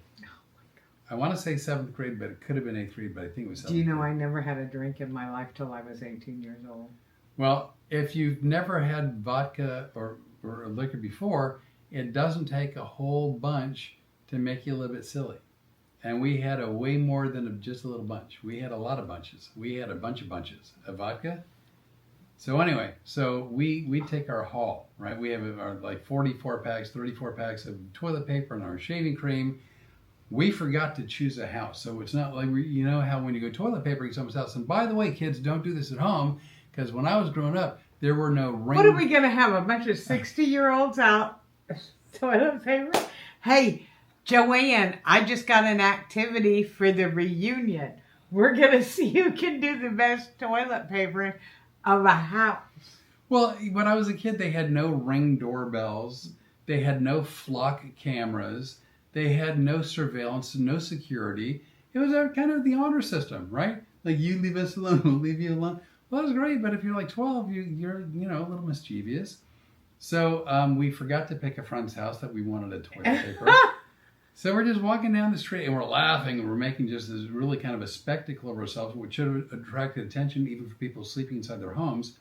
I want to say 7th grade, but it could have been 8th grade, but I think it was 7th Do you know grade. I never had a drink in my life till I was 18 years old? Well, if you've never had vodka or liquor before, it doesn't take a whole bunch to make you a little bit silly. And we had a way more than just a little bunch. We had a lot of bunches. We had a bunch of bunches of vodka. So anyway, we take our haul, right? We have our like 44 packs, 34 packs of toilet paper and our shaving cream. We forgot to choose a house. So it's not like, you know how when you go toilet papering someone's house, and by the way, kids, don't do this at home, because when I was growing up, there were no ring. What are we going to have, a bunch of 60-year-olds out toilet paper? Hey, Joanne, I just got an activity for the reunion. We're going to see who can do the best toilet paper of a house. Well, when I was a kid, they had no Ring doorbells. They had no flock cameras. They had no surveillance, no security. It was kind of the honor system, right? Like, you leave us alone, we'll leave you alone. Well, that was great, but if you're like 12, you're a little mischievous. So we forgot to pick a friend's house that we wanted a toilet paper. So we're just walking down the street, and we're laughing, and we're making just this really kind of a spectacle of ourselves, which should have attracted attention even for people sleeping inside their homes.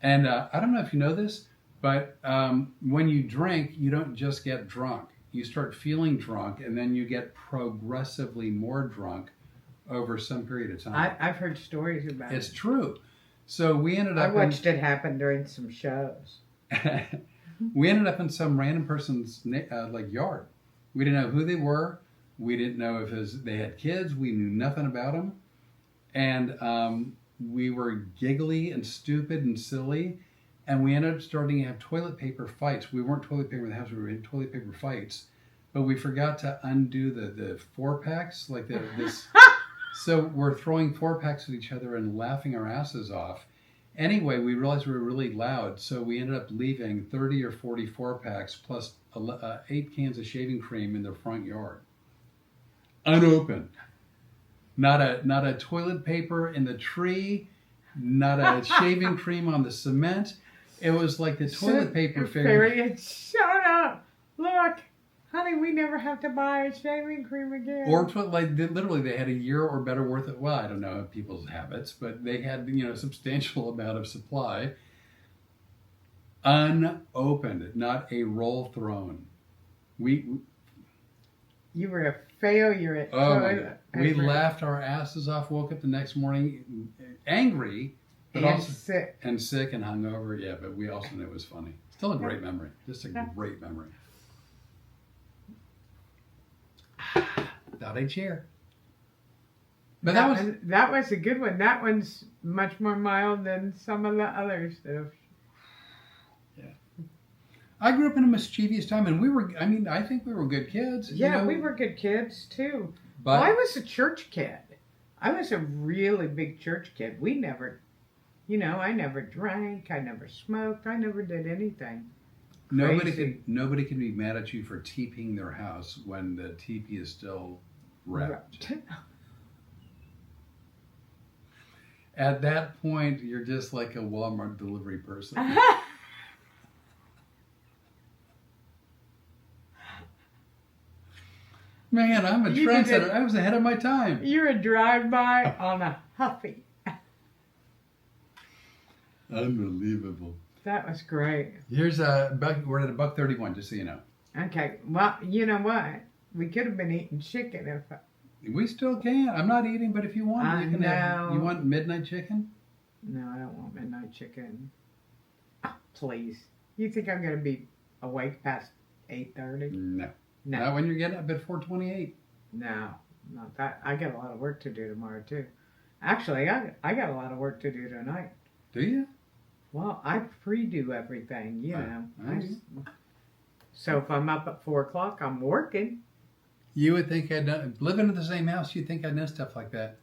And I don't know if you know this, But when you drink, you don't just get drunk. You start feeling drunk, and then you get progressively more drunk over some period of time. I've heard stories about It's it. true. So we ended I up. watched it happen during some shows. We ended up in some random person's yard. We didn't know who they were. We didn't know if they had kids. We knew nothing about them, and we were giggly and stupid and silly. And we ended up starting to have toilet paper fights. We weren't toilet paper in the house. We were in toilet paper fights, but we forgot to undo the 4-packs like this. So we're throwing 4-packs at each other and laughing our asses off. Anyway, we realized we were really loud, so we ended up leaving 30 or 40 4-packs plus 8 cans of shaving cream in the front yard, unopened. Not a toilet paper in the tree, not a shaving cream on the cement. It was like the toilet paper fairy. Had shut up. Look, honey, we never have to buy a shaving cream again. Or literally, they had a year or better worth of. Well, I don't know people's habits, but they had a substantial amount of supply, unopened, not a roll thrown. You were a failure at toilet paper. We laughed our asses off. Woke up the next morning angry. But and also sick. And sick and hungover, yeah, but we also knew it was funny. Still a great memory. Just a great memory. Thought I'd share. But that was a good one. That one's much more mild than some of the others that have. Yeah. I grew up in a mischievous time, and I think we were good kids. Yeah, we were good kids, too. But I was a church kid. I was a really big church kid. We never... I never drank, I never smoked, I never did anything. Nobody can be mad at you for teepeeing their house when the teepee is still wrapped. At that point, you're just like a Walmart delivery person. Man, I'm a trendsetter. I was ahead of my time. You're a drive-by on a Huffy. Unbelievable. That was great. We're at $1.31, just so you know. Okay. Well, you know what? We could have been eating chicken if. We still can. I'm not eating, but if you want, you can. You want midnight chicken? No, I don't want midnight chicken. Oh, please. You think I'm going to be awake past 8:30? No. Not when you're getting up at 4:28. No, not that. I got a lot of work to do tomorrow too. Actually, I got a lot of work to do tonight. Do you? Well, I pre-do everything, know. So if I'm up at 4 o'clock, I'm working. You would think I'd done, living in the same house, you'd think I'd done stuff like that.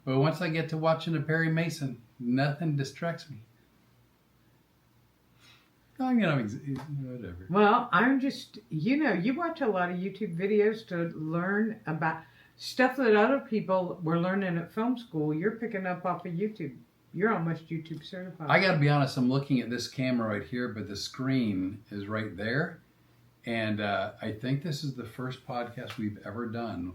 But once I get to watching a Perry Mason, nothing distracts me. Whatever. Well, I'm just, you watch a lot of YouTube videos to learn about stuff that other people were learning at film school. You're picking up off of YouTube. You're almost YouTube certified. I got to be honest, I'm looking at this camera right here, but the screen is right there. And I think this is the first podcast we've ever done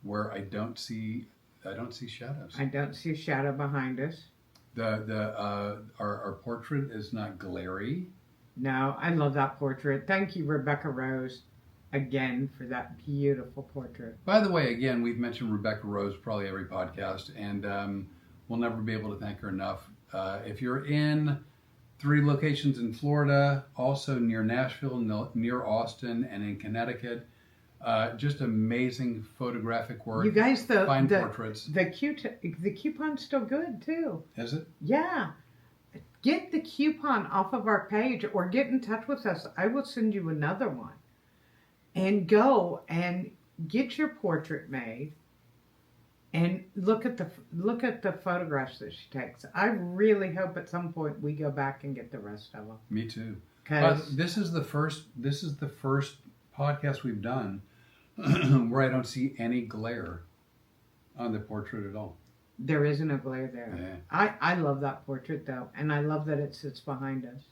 where I don't see shadows. I don't see a shadow behind us. Our portrait is not glary. No, I love that portrait. Thank you, Rebecca Rose, again for that beautiful portrait. By the way, again, we've mentioned Rebecca Rose probably every podcast, and we'll never be able to thank her enough. If you're in 3 locations in Florida, also near Nashville, near Austin, and in Connecticut, just amazing photographic work. You guys, fine portraits. The coupon's still good too. Is it? Yeah. Get the coupon off of our page or get in touch with us. I will send you another one. And go and get your portrait made. And look at the photographs that she takes. I really hope at some point we go back and get the rest of them. Me too. Because this is the first podcast we've done where I don't see any glare on the portrait at all. there isn't a glare there. Yeah. I love that portrait though, and I love that it sits behind us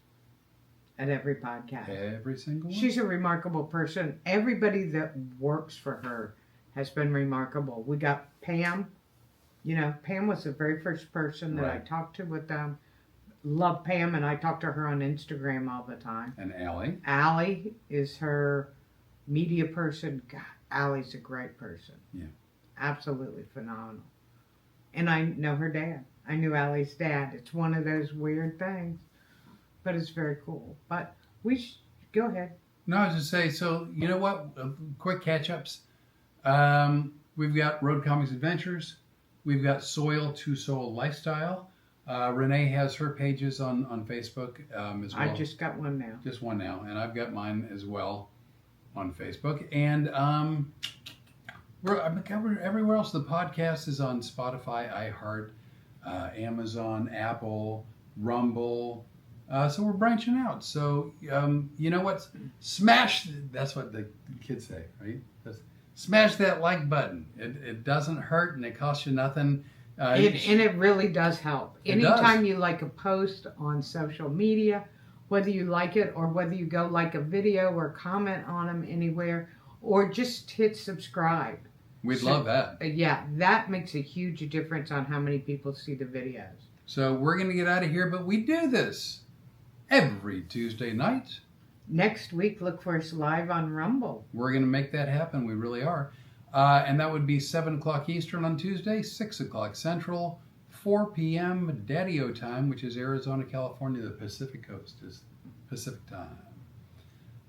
at every podcast. Every single one. She's a remarkable person. Everybody that works for her has been remarkable. We got Pam. Pam was the very first person that I talked to with them. love Pam, and I talk to her on Instagram all the time. And Allie. Allie is her media person. God, Allie's a great person. Yeah. Absolutely phenomenal. And I know her dad. I knew Allie's dad. It's one of those weird things, but it's very cool. But go ahead. No, I was just say. So you know what? Quick catch-ups. We've got Road Comics Adventures. We've got Soil to Soul Lifestyle. Renee has her pages on Facebook as well. I just got one now. Just one now, and I've got mine as well on Facebook. And we're everywhere else. The podcast is on Spotify, iHeart, Amazon, Apple, Rumble. So we're branching out. So you know what? Smash. That's what the kids say, right? Smash that like button. It doesn't hurt and it costs you nothing. And it really does help. Anytime does. you like a post on social media, whether you like it or whether you go like a video or comment on them anywhere, or just hit subscribe. We'd love that. Yeah, that makes a huge difference on how many people see the videos. So we're going to get out of here, but we do this every Tuesday night. Next week, look for us live on Rumble. We're going to make that happen. We really are. And that would be 7 o'clock Eastern on Tuesday, 6 o'clock Central, 4 p.m. Daddy-O time, which is Arizona, California. The Pacific Coast is Pacific time.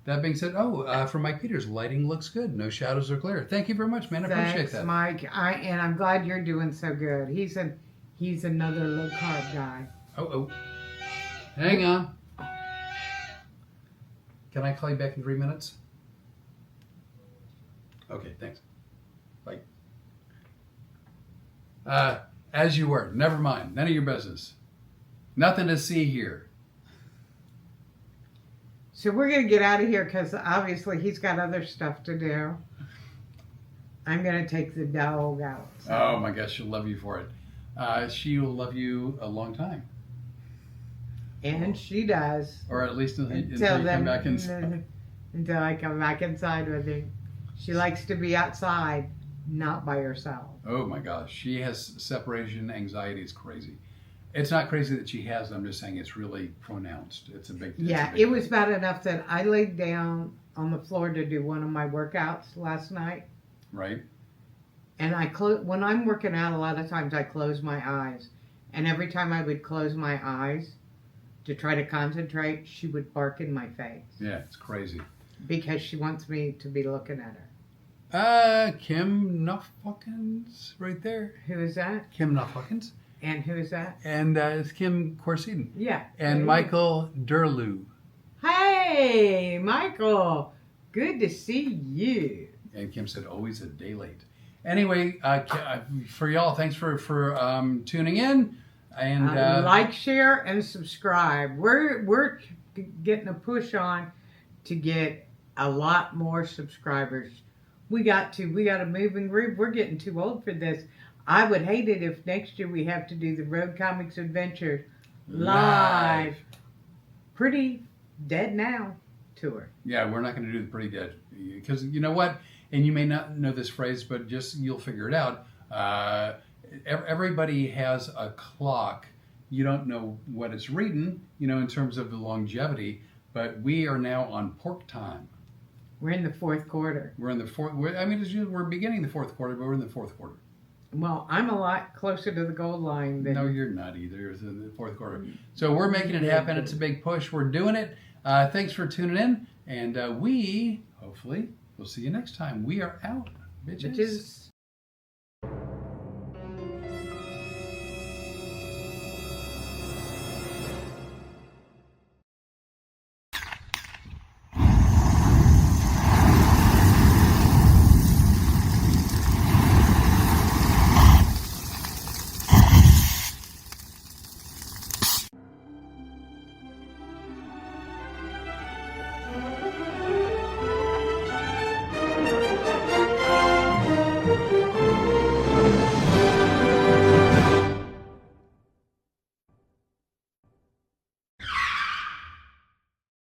That being said, from Mike Peters, lighting looks good. No shadows are clear. Thank you very much, man. I appreciate that. Thanks, Mike. And I'm glad you're doing so good. He's another low-carb guy. Oh. Hang on. Can I call you back in 3 minutes? Okay, thanks. Bye. As you were. Never mind. None of your business. Nothing to see here. So we're going to get out of here because obviously he's got other stuff to do. I'm going to take the dog out. So. Oh my gosh, she'll love you for it. She will love you a long time. And she does. Or at least until you come back inside. Until I come back inside with her. She likes to be outside, not by herself. Oh my gosh, she has separation anxiety. It's crazy. It's not crazy that she has it. I'm just saying it's really pronounced. It's a big deal. Yeah, it was bad enough that I laid down on the floor to do one of my workouts last night. Right. And when I'm working out, a lot of times I close my eyes. And every time I would close my eyes to try to concentrate, she would bark in my face. Yeah, it's crazy. Because she wants me to be looking at her. Kim Nuffhuckins right there. Who is that? Kim Nuffhuckins. And who is that? And it's Kim Corseiden. Yeah. And Michael Derlew. Hey, Michael. Good to see you. And Kim said, always a day late. Anyway, for y'all, thanks for tuning in. And like, share, and subscribe. We're getting a push on to get a lot more subscribers. We got to move and groove. We're getting too old for this. I would hate it if next year we have to do the Road Comics Adventure live. Pretty Dead Now tour. Yeah, we're not going to do the Pretty Dead. Because you know what? And you may not know this phrase, but just you'll figure it out. Everybody has a clock. You don't know what it's reading, in terms of the longevity. But we are now on pork time. We're in the fourth quarter. We're in the fourth. We're beginning the fourth quarter, but we're in the fourth quarter. Well, I'm a lot closer to the goal line than... No, you're not either. It's in the fourth quarter. So we're making it happen. It's a big push. We're doing it. Thanks for tuning in. And we, hopefully, will see you next time. We are out, bitches.